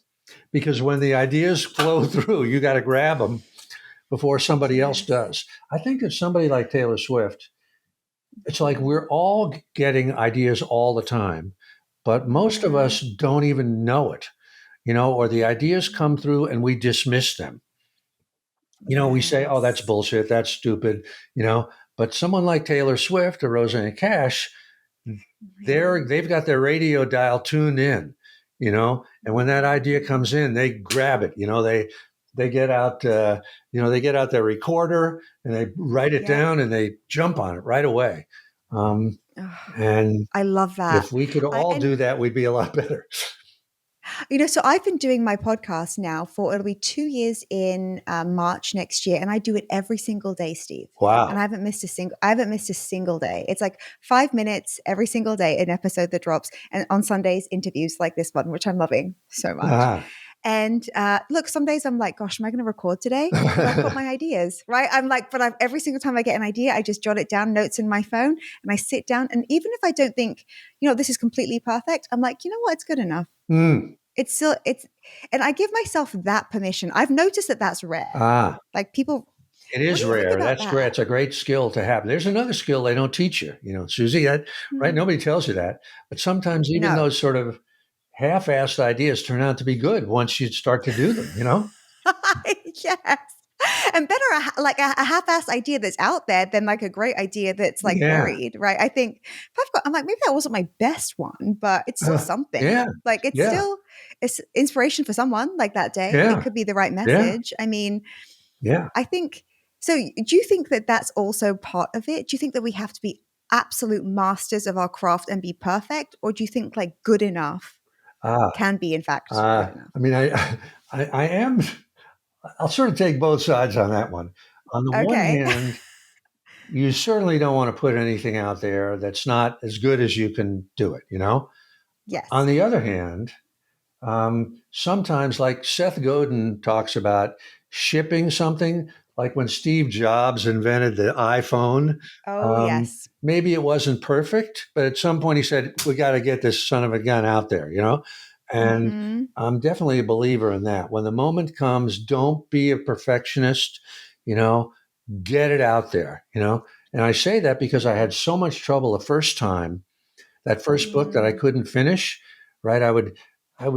because when the ideas flow through, you got to grab them before somebody else Yes. does. I think that somebody like Taylor Swift, it's like we're all getting ideas all the time, but most of Mm-hmm. us don't even know it, or the ideas come through and we dismiss them. We say, oh, that's Yes. bullshit, that's stupid, but someone like Taylor Swift or Roseanne Cash, Yeah. they've got their radio dial tuned in, and when that idea comes in, they grab it, they get out, they get out their recorder and they write it Yeah. down and they jump on it right away. Um, Oh, and I love that. if we could I all and do that, we'd be a lot better. so I've been doing my podcast now for it'll be 2 years in March next year, and I do it every single day, Steve. And Wow. I haven't missed a single day. It's like 5 minutes every single day, an episode that drops, and on Sundays interviews like this one, which I'm loving so much. Ah. And look, some days I'm like, gosh, am I going to record today? But I've got my ideas, right? I'm like, but every single time I get an idea, I just jot it down, notes in my phone, and I sit down. And even if I don't think, this is completely perfect, I'm like, you know what? It's good enough. Mm. And I give myself that permission. I've noticed that that's rare. Ah. Like people, It what is do you think rare. about That's great. that? It's a great skill to have. There's another skill they don't teach you, Susie, right? Hmm. Nobody tells you that. But sometimes even No. those sort of half-assed ideas turn out to be good once you start to do them. Yes. And better like a half-assed idea that's out there than like a great idea that's like Yeah. buried, right? I think if I'm like, maybe that wasn't my best one, but it's still something. Yeah. Like Yeah. it's inspiration for someone like that day. It Yeah. could be the right Yeah. message. I mean, Yeah. I think so. Do you think that that's also part of it? Do you think that we have to be absolute masters of our craft and be perfect? Or do you think like good enough Ah. can be, in fact, good enough? I mean, I am. I'll sort of take both sides on that one. On the one Okay. hand, you certainly don't want to put anything out there that's not as good as you can do it. On Yes. the other hand, sometimes, like Seth Godin talks about shipping something, like when Steve Jobs invented the iPhone. Oh, yes. Maybe it wasn't perfect, but at some point he said, "We got to get this son of a gun out there." And Mm-hmm. I'm definitely a believer in that. When the moment comes, don't be a perfectionist. You know, get it out there. And I say that because I had so much trouble the first time, that first book that I Mm, couldn't finish, right? I would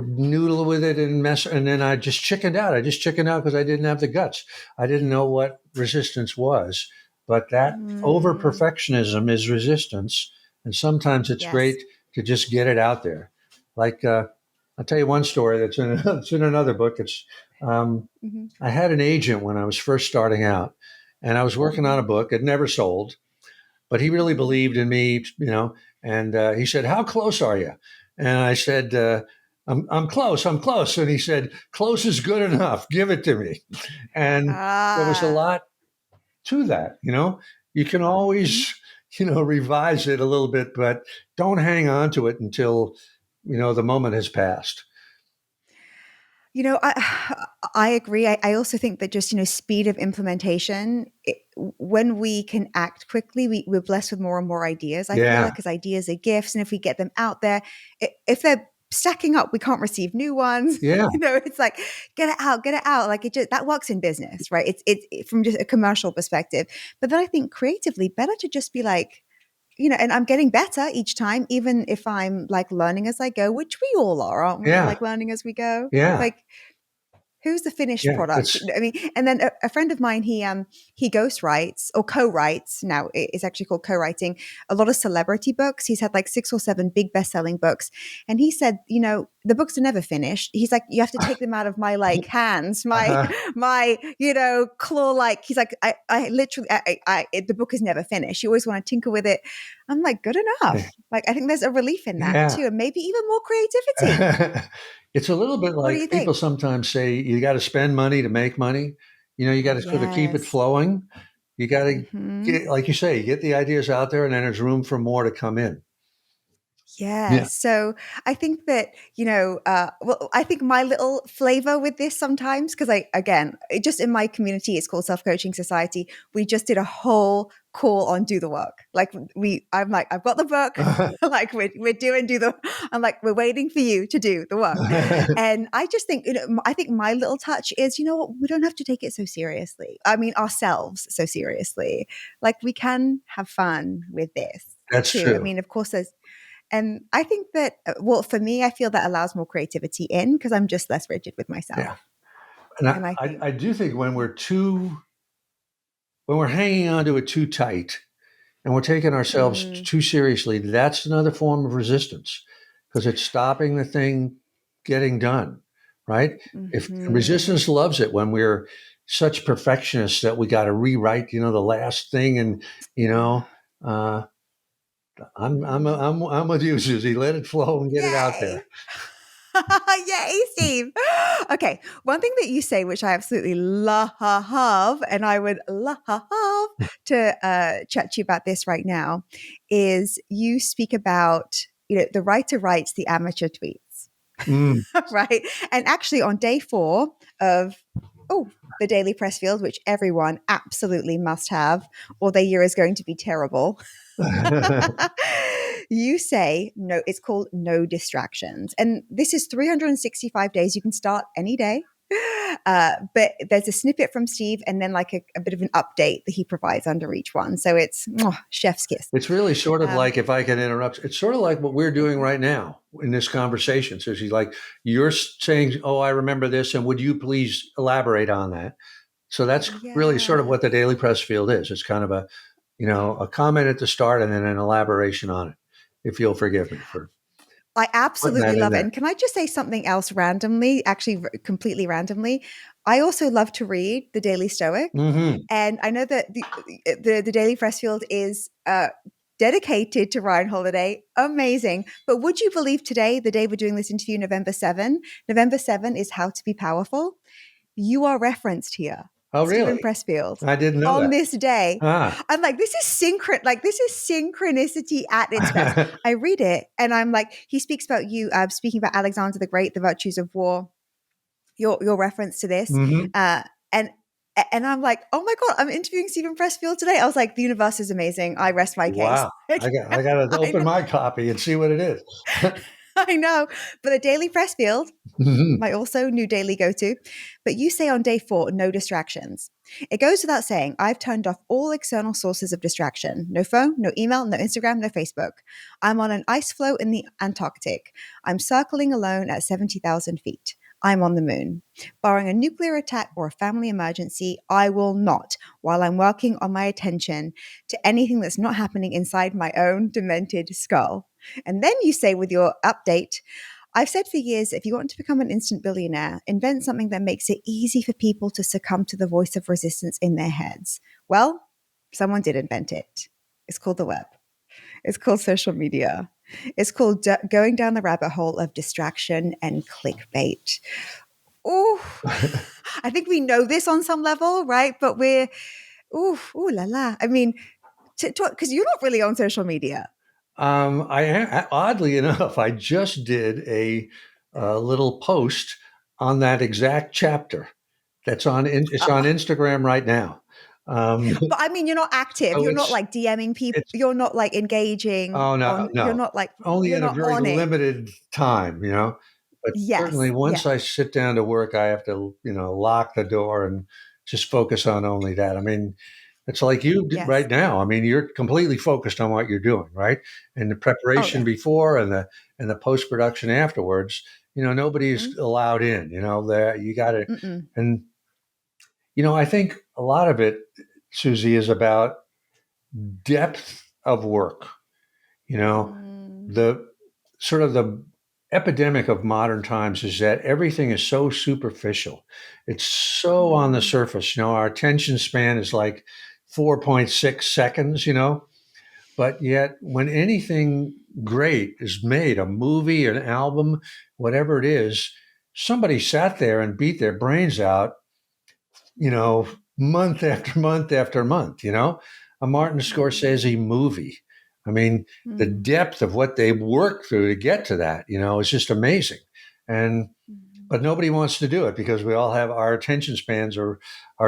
noodle with it and mess, and then I just chickened out. I just chickened out because I didn't have the guts. I didn't know what resistance was. But that over mm, perfectionism is resistance, and sometimes it's yes. great to just get it out there. Like I'll tell you one story that's in it's in another book. It's Mm-hmm. I had an agent when I was first starting out, and I was working on Mm-hmm. a book. It never sold, but he really Mm-hmm. believed in me, and he said, "How close are you?" And I said, I'm close. I'm close. And he said, close is good enough. Give it to me. And there was a Ah. lot to that. You can Mhm. always, revise it a little bit, but don't hang on to it until, the moment has passed. I agree. I also think that just speed of implementation. When we can act quickly, we're blessed with more and more ideas. I feel Yeah. like because ideas are gifts, and if we get them out there, if they're stacking up, we can't receive new ones. Yeah. It's like get it out. Like it just that works in business, right? It's from just a commercial perspective. But then I think creatively, better to just be like, and I'm getting better each time, even if I'm like learning as I go, which we all are, aren't we? Yeah. Like learning as we go. Yeah. Like who's the finished Yeah. product? It's, I mean, and then a friend of mine, he ghost writes or co-writes. Now it's actually called co-writing a lot of celebrity books. He's had like 6 or 7 big best-selling books, and he said, the books are never finished. He's like, you have to take them out of my like hands, my uh, my claw. Like he's like, I literally, the book is never finished. You always want to tinker with it. I'm like, good enough. Like I think there's a relief in that yeah. too, and maybe even more creativity. It's a little bit What do like you people think? sometimes say you got to spend money to make money. You got to sort of keep it Yes. flowing. You got to Hmm. get, like you say, get the ideas out there, and then there's room for more to come in. Yeah. Yes. So I think that, well, I think my little flavor with this sometimes, because just in my community, it's called Self Coaching Society. We just did a whole call on do the work. Like I'm like, I've got the book. Like we're doing I'm like, we're waiting for you to do the work. And I just think, I think my little touch is, what, we don't have to take it so seriously. I mean, ourselves so seriously. Like we can have fun with this That's too. I true. mean, of course, and I think that, well, for me, I feel that allows more creativity in because I'm just less rigid with Yeah. myself. And And I I think, do think when we're hanging on to it too tight and we're taking ourselves mm, too seriously, that's another form of resistance because it's stopping the thing getting done, right? If mhm. resistance loves it when we're such perfectionists that we got to rewrite, the last thing, and you know, uh, Mm. I'm with you, Susie. Let it flow and get it out Yay. there. Yay, Steve. Okay. One thing that you say, which I absolutely love, and I would love to chat to you about this right now, is you speak about, the writer writes, the amateur tweets. Mm. Right. And actually, on day 4 of the Daily Pressfield, which everyone absolutely must have, or their year is going to be terrible. You say no, it's called no distractions. And this is 365 days. You can start any day. But there's a snippet from Steve and then like a bit of an update that he provides under each one. So it's chef's kiss. It's really sort of Um, like, if I can interrupt, it's sort of like what we're doing right now in this conversation. So she's like, you're saying, oh, I remember this. And would you please elaborate on that? So that's really sort of yeah. what the Daily Press Field is. It's kind of a comment at the start and then an elaboration on it, if you'll forgive me for I putting absolutely that in love it. there. And can I just say something else randomly, actually completely randomly? I also love to read the Daily Stoic. Hmm. And I know that the Daily Pressfield is dedicated to Ryan Holiday. Amazing. But would you believe today, the day we're doing this interview, November 7 is How to Be Powerful. You are referenced here, Oh, Steven really? Pressfield, I didn't know on that. this day. Ah. I'm like, this is synchronicity at its best. I read it and I'm like, he speaks about you, speaking about Alexander the Great, the virtues of war, your reference to this. Hmm. And and I'm like, oh my God, I'm interviewing Stephen Pressfield today. I was like, the universe is amazing. I rest my case. Wow. I got to I open know. my copy and see what it is. I know. But the Daily Pressfield, Hmm. my also new daily go to. But you say on day 4, no distractions. It goes without saying, I've turned off all external sources of distraction. No phone, no email, no Instagram, no Facebook. I'm on an ice floe in the Antarctic. I'm circling alone at 70,000 feet. I'm on the moon. Barring a nuclear attack or a family emergency, I will not, while I'm working on my attention to anything that's not happening inside my own demented skull. And then you say with your update, I've said for years, if you want to become an instant billionaire, invent something that makes it easy for people to succumb to the voice of resistance in their heads. Well, someone did invent it. It's called the web. It's called social media. It's called Going Down the Rabbit Hole of Distraction and Clickbait. Oh, I think we know this on some level, right? But ooh la la. I mean, because you're not really on social media. Oddly enough, I just did a little post on that exact chapter. It's on Uh, Instagram right now. but I mean, you're not active. So You're not like DMing people. it's You're not like engaging oh no, on. You're no, not like only you're in a not very on it. limited time, you know. But certainly, Yes. once Yeah. I sit down to work, I have to, lock the door and just focus on only that. I mean, it's like you do right Yes. now. I mean, you're completely focused on what you're doing, right? And the Oh preparation yeah. before and the post production afterwards. Nobody's Mm-mm. allowed in. There you got to, Mm-mm. and I think a lot of it, Susie, is about depth of work. You know, Mm. the sort of the epidemic of modern times is that everything is so superficial. It's so on the Mm. surface. Our attention span is like 4.6 seconds, but yet when anything great is made, a movie, an album, whatever it is, somebody sat there and beat their brains out, month after month after month, a Martin Mm. Scorsese movie. I mean, the Mm. depth of what they worked through to get to that, is just amazing. And Mm. but nobody wants to do it because we all have our attention spans are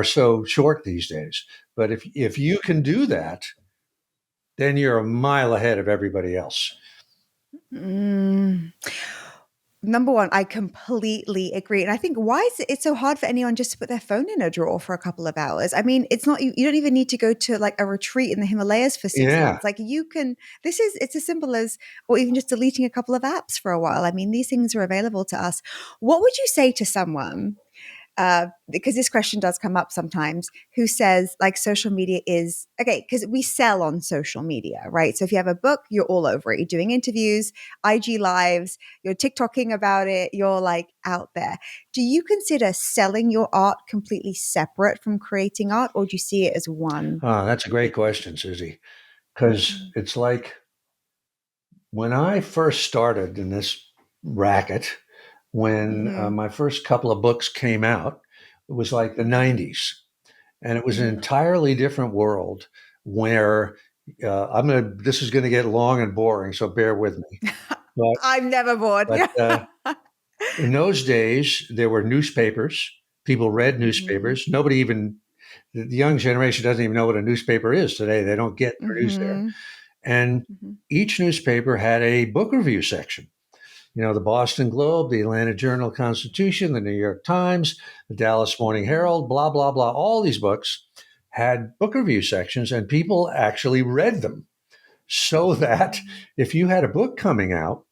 so short these days. But if you can do that, then you're a mile ahead of everybody else. Mm. Number one, I completely agree. And I think why is it so hard for anyone just to put their phone in a drawer for a couple of hours? I mean, it's not, you don't even need to go to like a retreat in the Himalayas for six Yeah. months. Like you can, it's as simple as, or even just deleting a couple of apps for a while. I mean, these things are available to us. What would you say to someone because this question does come up sometimes, who says like social media is okay, because we sell on social media, right? So if you have a book, you're all over it. You're doing interviews, IG lives, you're TikToking about it, you're like out there. Do you consider selling your art completely separate from creating art, or do you see it as one That's a great big thing? question, Susie, because it's like when I first started in this racket, when Mm-hmm. my first couple of books came out, it was like the Mm-hmm. 90s. And it was an Mm-hmm. entirely different world where this is going to get long and boring, so bear with me. But, I'm never bored. but Yeah. in those days, there were newspapers. People read Mm-hmm. newspapers. Nobody even, the young generation doesn't even know what a newspaper is today. They don't get produced there. Mm-hmm. And Mm-hmm. each newspaper had a book review section. The Boston Globe, the Atlanta Journal Constitution, the New York Times, the Dallas Morning Herald, blah, blah, blah. All these books had book review sections, and people actually read them so that if you had a book coming out,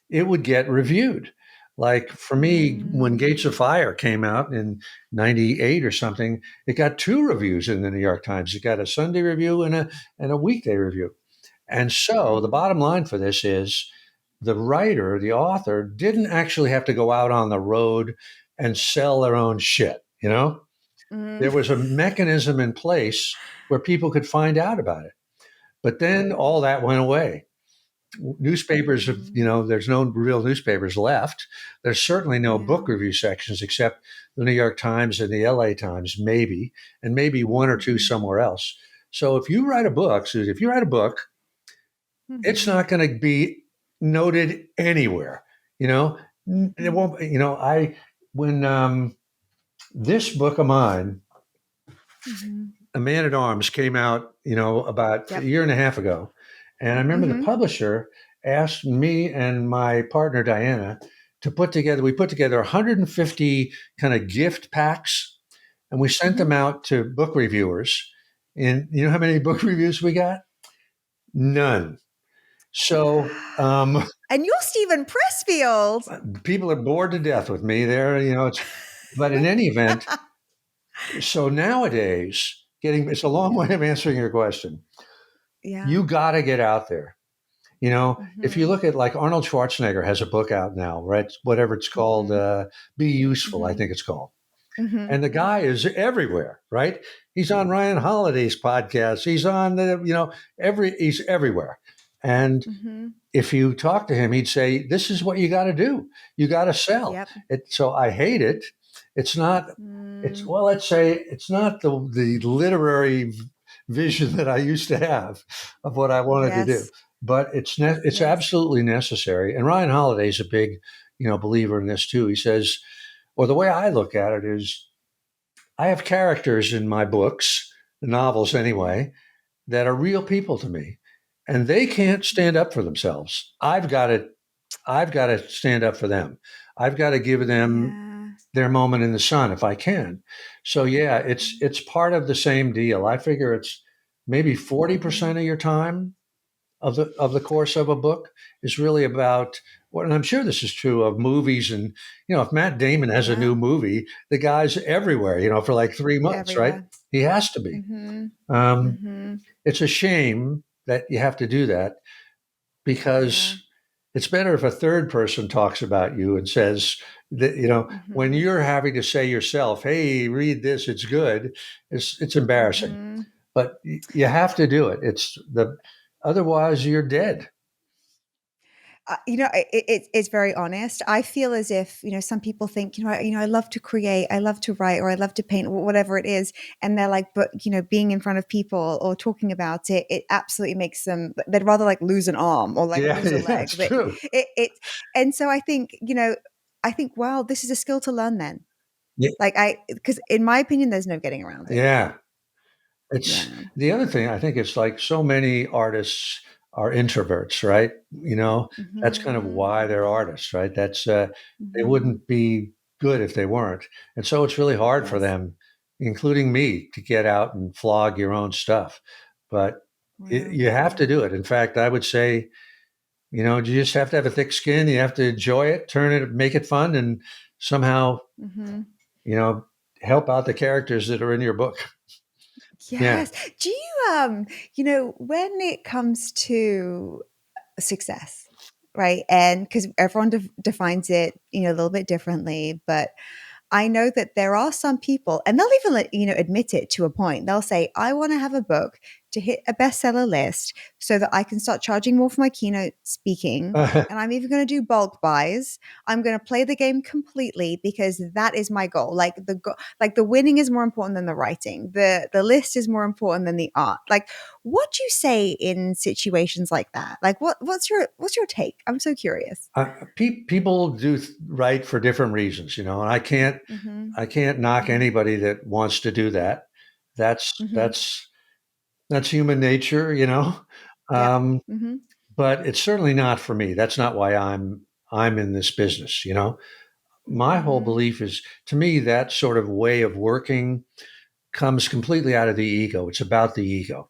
it would get reviewed. Like for me, when Mm-hmm. Gates of Fire came out in 98 or something, it got two reviews in the New York Times. It got a Sunday review and a weekday review. And so the bottom line for this is the writer, the author, didn't actually have to go out on the road and sell their own shit. There Mm-hmm. was a mechanism in place where people could find out about it. But then all that went away. Newspapers, Mm-hmm. there's no real newspapers left. There's certainly no book Yeah. review sections except the New York Times and the LA Times, maybe, and maybe one or two Mhm. somewhere else. So if you write a book, Susie, if you write a book, it's Mhm. not going to be noted anywhere. It Mm. won't. When this book of mine, Mhm. A Man at Arms, came out, about a Yep. year and a half ago, and I remember the Mhm. publisher asked me and my partner Diana to put together. We put together 150 kind of gift packs, and we sent them Mhm. out to book reviewers. And you know how many book reviews we got? None. So And you're Steven Pressfield. people are bored to death with me there. But in any event, so nowadays, it's a long way of answering your question. Yeah. You got to get out there. If you Mhm. look at like Arnold Schwarzenegger has a book out now, right? Whatever it's called, Mhm. Be Useful, I Mhm. think it's called. Mhm. And the guy is everywhere, right? He's on Ryan Holiday's podcast. He's on he's everywhere. And Mhm. if you talk to him, he'd say, "This is what you got to do. You got to sell Yep. it." So I hate it. It's not. It's, Mm, well, let's say it's not the literary vision that I used to have of what I wanted to do, yes. but it's Yes. absolutely necessary. And Ryan Holiday's a big, believer in this too. He says, or the way I look at it is, I have characters in my books, the novels Mm, anyway, that are real people to me, and they can't stand up for themselves. I've got to stand up for them. I've got to give them yeah. their moment in the sun if I can. So yeah, it's part of the same deal. I figure it's maybe Mm-hmm. 40% of your time of the course of a book is really about what, and I'm sure this is true of movies. And if Matt Damon has a Yeah. new movie, the guy's everywhere, for like 3 months, right? Everywhere. He has to be. Mm-hmm. Um, Mm-hmm. it's a shame that you have to do that, Yeah. because it's better if a third person talks about you and says that, when Mm-hmm. you're having to say yourself, "Hey, read this, it's good," it's embarrassing. Mm-hmm. But you have to do it. Otherwise you're dead. It's very honest. I feel as if some people think I love to create, I love to write, or I love to paint, whatever it is, and they're like, but being in front of people or talking about it, it absolutely makes them. They'd rather like lose an arm or like Yeah, lose a yeah, leg. it's But true. and so I think wow, this is a skill to learn. Then Yeah, because in my opinion, there's no getting around it. yeah. It's Yeah. the other thing. I think it's like so many artists are introverts, right? That's kind of Hmm. why they're artists, right? They Hmm. wouldn't be good if they weren't. And so it's really hard for Yes. them, including me, to get out and flog your own stuff. But Wow. you have to Yeah. do it. In fact, I would say, you just have to have a thick skin. You have to enjoy it, turn it, make it fun, and somehow, Hmm. you know, help out the characters that are in your book. Yeah. Yes. Do you when it comes to success, right? And because everyone defines it, a little bit differently, but I know that there are some people, and they'll even admit it to a point. They'll say, "I want to have a book to hit a bestseller list so that I can start charging more for my keynote speaking, and I'm even going to do bulk buys. I'm going to play the game completely because that is my goal. Like the winning is more important than the writing. The list is more important than the art. Like, what do you say in situations like that? Like, what's your take? I'm so curious." People do write for different reasons, and Mm-hmm. I can't knock Mm-hmm. anybody that wants to do that. That's Mm-hmm. that's that's human nature. Yep. Um, Mm-hmm. but it's certainly not for me. That's not why I'm in this business. My whole Mm-hmm. belief is, to me, that sort of way of working comes completely out of the ego. It's about the ego.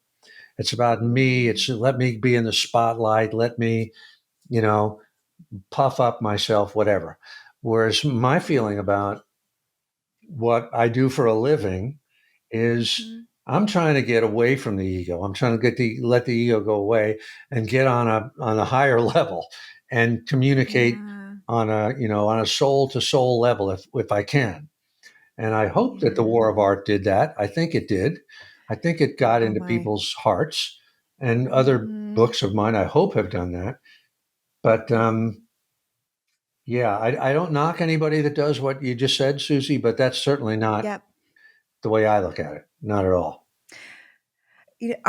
It's about me. Mm-hmm. It's, let me be in the spotlight. Let me, you know, puff up myself, whatever. Whereas my feeling about what I do for a living is, Mm-hmm. I'm trying to get away from the ego. I'm trying to let the ego go away and get on a higher level and communicate Yeah. on a soul to soul level, if I can. And I hope that the War of Yeah. Art did that. I think it did. I think it got Oh into my. people's hearts, and other Mm-hmm. books of mine, I hope, have done that. But yeah, I don't knock anybody that does what you just said, Susie, but that's certainly not Yep. the way I look at it. Not at all.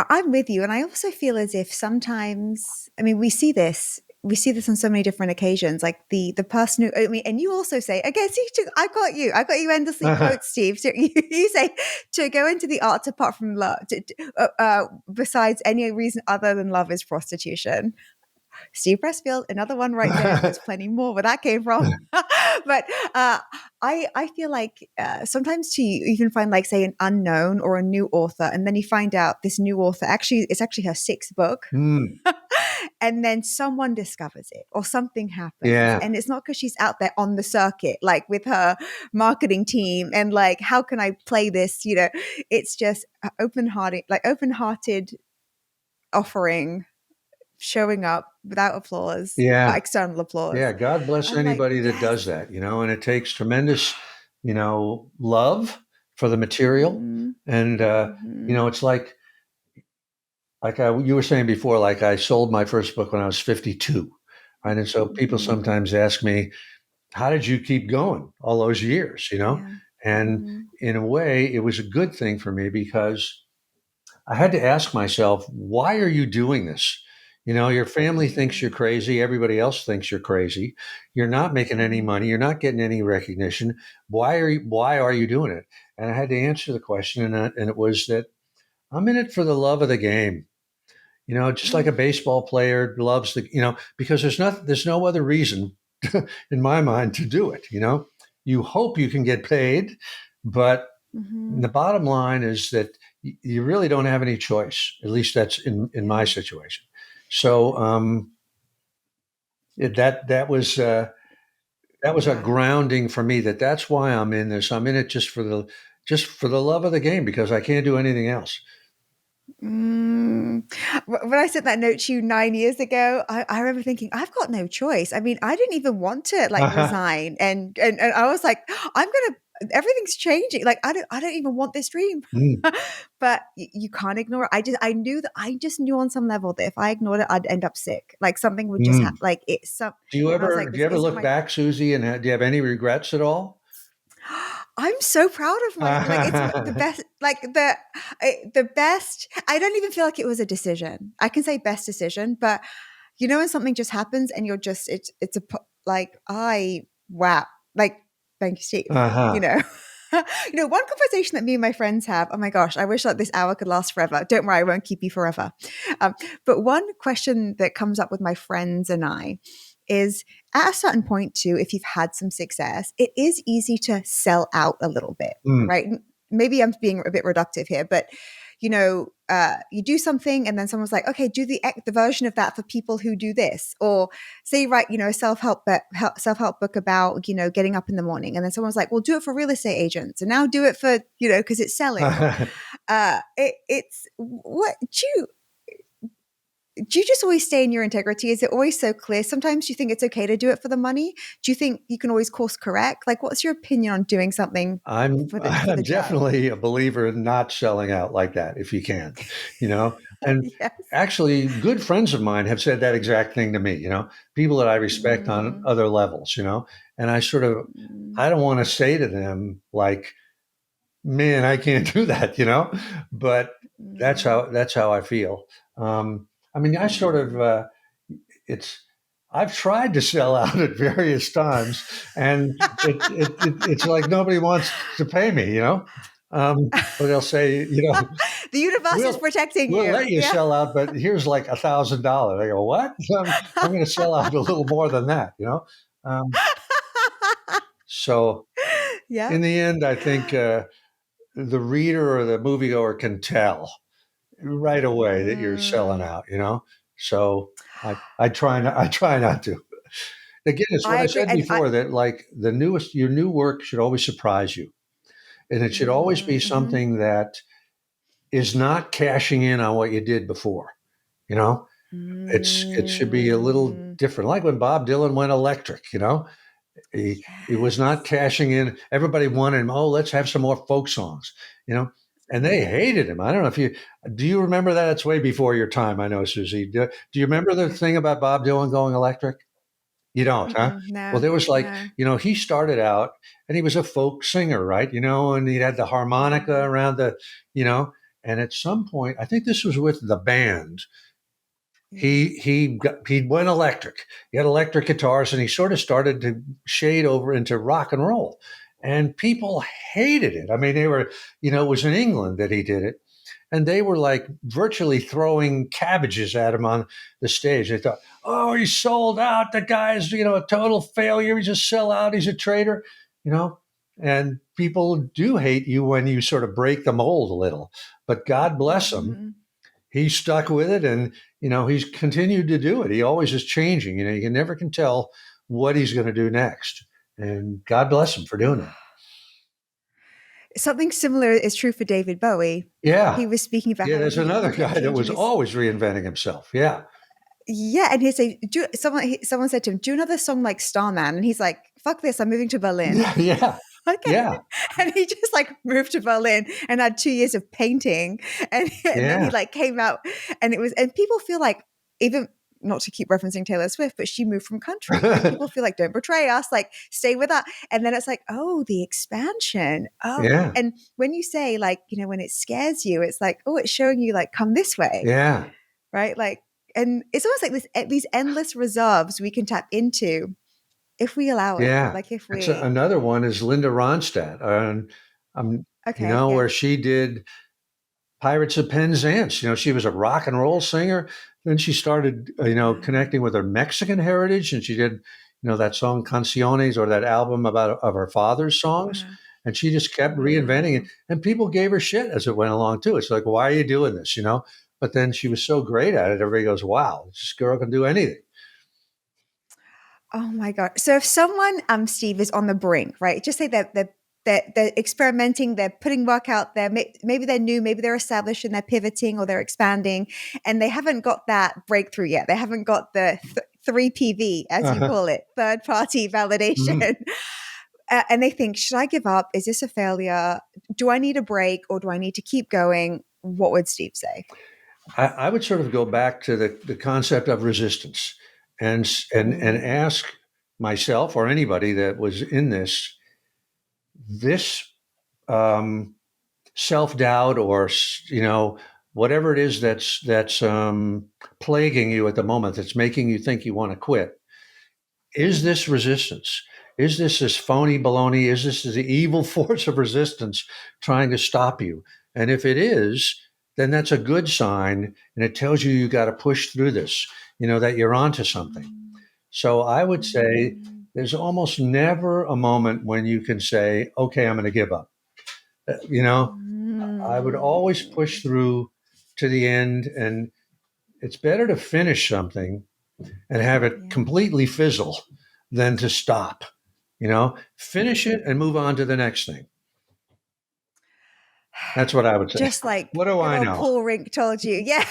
I'm with you, and I also feel as if sometimes, I mean, we see this on so many different occasions. Like the person who, I mean, and you also say again, see, I got you endlessly quotes, Steve. So you say to go into the arts apart from love, besides any reason other than love is prostitution. Steve Pressfield, another one right there. There's plenty more where that came from. But I feel like sometimes too, you even find like say an unknown or a new author, and then you find out this new author it's actually her sixth book. Hmm. And then someone discovers it or something happens. Yeah, And it's not because she's out there on the circuit, like with her marketing team and like, how can I play this? It's just open hearted offering, showing up without applause, yeah, external applause. yeah. God bless I'm like, anybody that yes. does that. And it takes tremendous, love for the material. Hmm. And, Hmm. it's like, you were saying before, like I sold my first book when I was 52, right? And so people Mm-hmm. sometimes ask me, how did you keep going all those years, you know? Yeah. And Mm-hmm. in a way, it was a good thing for me because I had to ask myself, why are you doing this? You know, your family thinks you're crazy. Everybody else thinks you're crazy. You're not making any Mm-hmm. money. You're not getting any recognition. Why are you doing it? And I had to answer the question, and it was that I'm in it for the love of the game. You know, just like a baseball player loves because there's no other reason in my mind to do it. You know, you hope you can get paid, but Mm-hmm. the bottom line is that you really don't have any choice. At least that's in my Yeah. situation. So that was a Yeah. grounding for me. That's why I'm in this. I'm in it just for the love of the game because I can't do anything else. Mm. When I sent that note to you 9 years ago, I remember thinking, I've got no choice. I mean, I didn't even want to like resign, and I was like, I'm gonna. Everything's changing. Like I don't even want this dream, Mm, but you can't ignore it. I knew that I just knew on some level that if I ignored it, I'd end up sick. Like something would just mm. like it's some. And I was like, Do this you ever isn't look my. back, Susie, and do you have any regrets at all? I'm so proud of my like it's the best like the best. I don't even feel like it was a decision. I can say best decision, but you know when something just happens and you're just it's like I wow like thank you Steve, you Uh-huh. know. One conversation that me and my friends have, oh my gosh, I wish like this hour could last forever. Don't worry, I won't keep you forever. But one question that comes up with my friends and I is at a certain point too, if you've had some success, it is easy to sell out a little bit, Mm. right? Maybe I'm being a bit reductive here, but you do something and then someone's like, okay, do the version of that for people who do this, or say you write, a self-help book about, getting up in the morning, and then someone's like, well, do it for real estate agents, and now do it for, because it's selling. It's what do you just always stay in your integrity? Is it always so clear? Sometimes you think it's okay to do it for the money. Do you think you can always course correct? Like, what's your opinion on doing something for I'm the dough? definitely a believer in not selling out like that if you can, you know. And Yes. actually, good friends of mine have said that exact thing to me. You know, people that I respect on Mm, other levels. You know, and mm, I don't want to say to them like, "Man, I can't do that," you know. But mm, that's how I feel. I mean, I sort of mm. it's I've tried to sell out at various times, and it's like nobody wants to pay me, you know. Or they'll say, The universe is we'll protecting we'll you. let you Yeah. sell out, but here's like $1,000. I go, what? I'm going to sell out a little more than that, you know. Um, so Yeah. in the end, I think the reader or the moviegoer can tell right away that you're selling Mm, out, you know. So I try not to. Again, it's what I I agree. said And before that like your new work should always surprise you. And it should always be mhm, something that is not cashing in on what you did before. You know, it should be a little mm, different. Like when Bob Dylan went electric, you know, he was not yes. cashing in. Everybody wanted him. Oh, let's have some more folk songs, you know, and they Yeah. hated him. I don't know if do you remember that? It's way before your time. I know, Susie. Do you remember the thing about Bob Dylan going electric? You don't, huh? Mm-mm, Well, no, there was like, no. he started out and he was a folk singer, right? You know, and he had the harmonica Mm, around you know, and at some point, I think this was with the band. yeah. He went electric. He had electric guitars, and he sort of started to shade over into rock and roll, and people hated it. I mean, they were, it was in England that he did it, and they were like virtually throwing cabbages at him on the stage. They thought, "Oh, he's sold out. The guy's, a total failure. He's a sellout. He's a traitor," you know. And people do hate you when you sort of break the mold a little. But God bless him, Mhm. he stuck with it, and he's continued to do it. He always is changing. You never can tell what he's going to do next. And God bless him for doing that. Something similar is true for David Bowie. He Yeah. was speaking about Yeah, how there's he another kept guy that was changing his. always reinventing himself. Yeah. Yeah, and he say, someone said to him, "Do another song like Starman," and he's like, "Fuck this, I'm moving to Berlin." Yeah. Yeah. Okay. Yeah. And he just like moved to Berlin and had 2 years of painting. And then he Yeah. like came out and it was, and people feel like, even not to keep referencing Taylor Swift, but she moved from country and people feel like, don't betray us, like stay with us. And then it's like, oh, the expansion. Oh, Yeah. and when you say like, when it scares you, it's like, oh, it's showing you like, come this way. Yeah. Right. Like, and it's almost like these endless reserves we can tap into if we allow it. Yeah. Like if It's we, another one is Linda Ronstadt. And okay. Yeah. where she did Pirates of Penzance. She was a rock and roll singer. Then she started, connecting with her Mexican heritage, and she did, that song Canciones, or that album of her father's songs. Wow. And she just kept reinventing it, Wow. and people gave her shit as it went along too. It's like, why are you doing this? But then she was so great at it. Everybody goes, wow, this girl can do anything. Oh my God. So if someone, Steve, is on the brink, right? Just say that they're experimenting, they're putting work out there. Maybe they're new, maybe they're established and they're pivoting or they're expanding, and they haven't got that breakthrough yet. They haven't got the 3PV, as you Uh-huh. call it, third party validation. Mhm. And they think, should I give up? Is this a failure? Do I need a break or do I need to keep going? What would Steve say? I would sort of go back to the concept of resistance, and Mm, ask myself or anybody that was in this um, self doubt, or whatever it is that's plaguing you at the moment, that's making you think you want to quit. Is mm, this resistance? Is this phony baloney? Is this the evil force of resistance trying to stop you? And if it is, then that's a good sign, and it tells you got to push through this. That you're onto something. mm, So I would say mm, there's almost never a moment when you can say, "Okay, I'm going to give up." I would always push mm. through to the end, and it's better to finish something and have it Yeah. completely fizzle than to stop. Finish it and move on to the next thing. That's what I would say. Just like What do good I old know? Paul Rink told you. Yeah.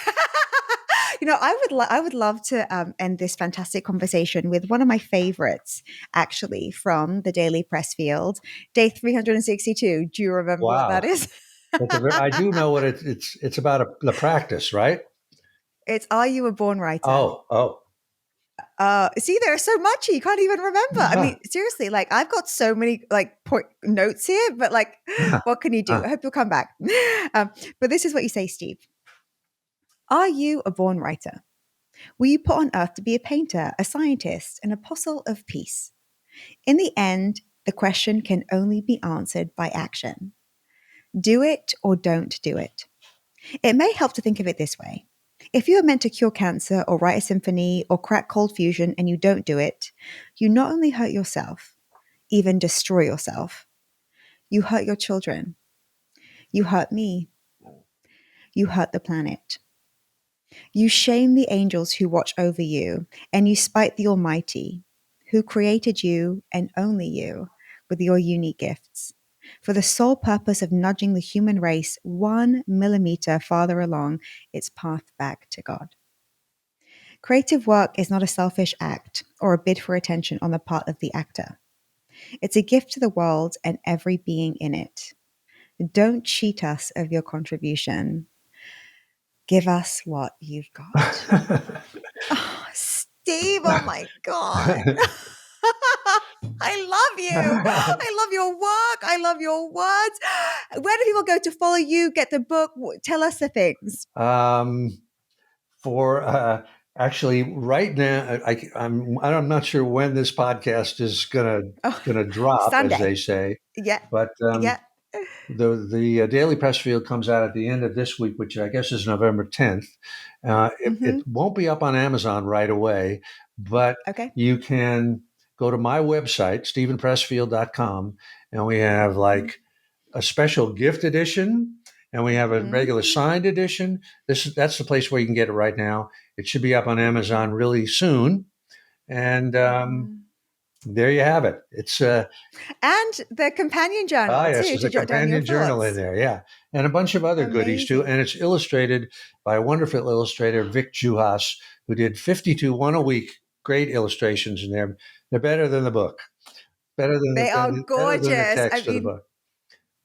I would love to end this fantastic conversation with one of my favorites, actually, from the Daily Pressfield, day 362. Do you remember what that Wow, is? I do know what it's about, the practice, right? It's Are You a Born Writer? Oh. See, there's so much you can't even remember. I mean, seriously, like I've got so many like point notes here, but like, what can you do? I hope you'll come back. But this is what you say, Steve. Are you a born writer? Were you put on earth to be a painter, a scientist, an apostle of peace? In the end, the question can only be answered by action. Do it or don't do it. It may help to think of it this way. If you are meant to cure cancer or write a symphony or crack cold fusion and you don't do it, you not only hurt yourself, even destroy yourself. You hurt your children. You hurt me. You hurt the planet. You shame the angels who watch over you, and you spite the Almighty, who created you and only you with your unique gifts, for the sole purpose of nudging the human race 1 millimeter farther along its path back to God. Creative work is not a selfish act or a bid for attention on the part of the actor. It's a gift to the world and every being in it. Don't cheat us of your contribution. Give us what you've got. Oh, Steve, oh my God. I love you. I love your work. I love your words. Where do people go to follow you, get the book? Tell us the things. um, for actually right now, I'm not sure when this podcast is Oh, gonna drop, as they Sunday. say, Yeah. but Yeah. the Daily Pressfield comes out at the end of this week, which I guess is November 10th. It Mm-hmm. won't be up on Amazon right away, but Okay. you can go to my website, stephenpressfield.com, and we have Mm-hmm. like a special gift edition, and we have a regular Mm-hmm. signed edition. That's the place where you can get it right now. It should be up on Amazon really soon, and Mm-hmm. there you have it. It's And the companion journal yes, too there's a to jot down your companion journal in thoughts. there, yeah, and a bunch of other goodies too. Amazing. And it's illustrated by a wonderful illustrator, Vic Juhas, who did 52 one a week. Great illustrations in there. They're better than the book. They are better than the gorgeous. I text of the mean, book.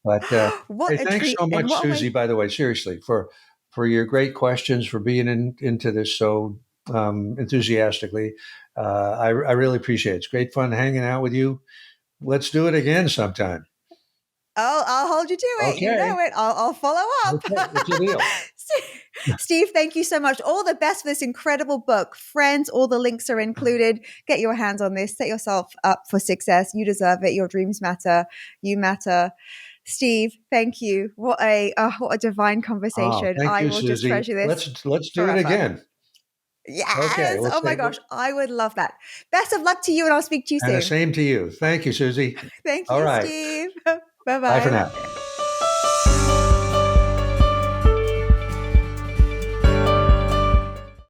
But what hey, a thanks treat so and much, what a Susie. way. By the way, seriously, for your great questions, for being into this so enthusiastically. I really appreciate it. It's great fun hanging out with you. Let's do it again sometime. Oh, I'll hold you to it. You Okay. know it. I'll follow up. Okay. It's a deal. Steve, thank you so much. All the best for this incredible book. Friends, all the links are included. Get your hands on this. Set yourself up for success. You deserve it. Your dreams matter. You matter. Steve, thank you. What a divine Oh, conversation. thank I you, will just Susie. treasure this Let's do it forever. again. Okay. Yes. We'll Oh my say, gosh. I would love that. Best of luck to you, and I'll speak to you and the soon. same to you. Thank you, Susie. Thank All you, right. Steve. Bye Bye for bye. now.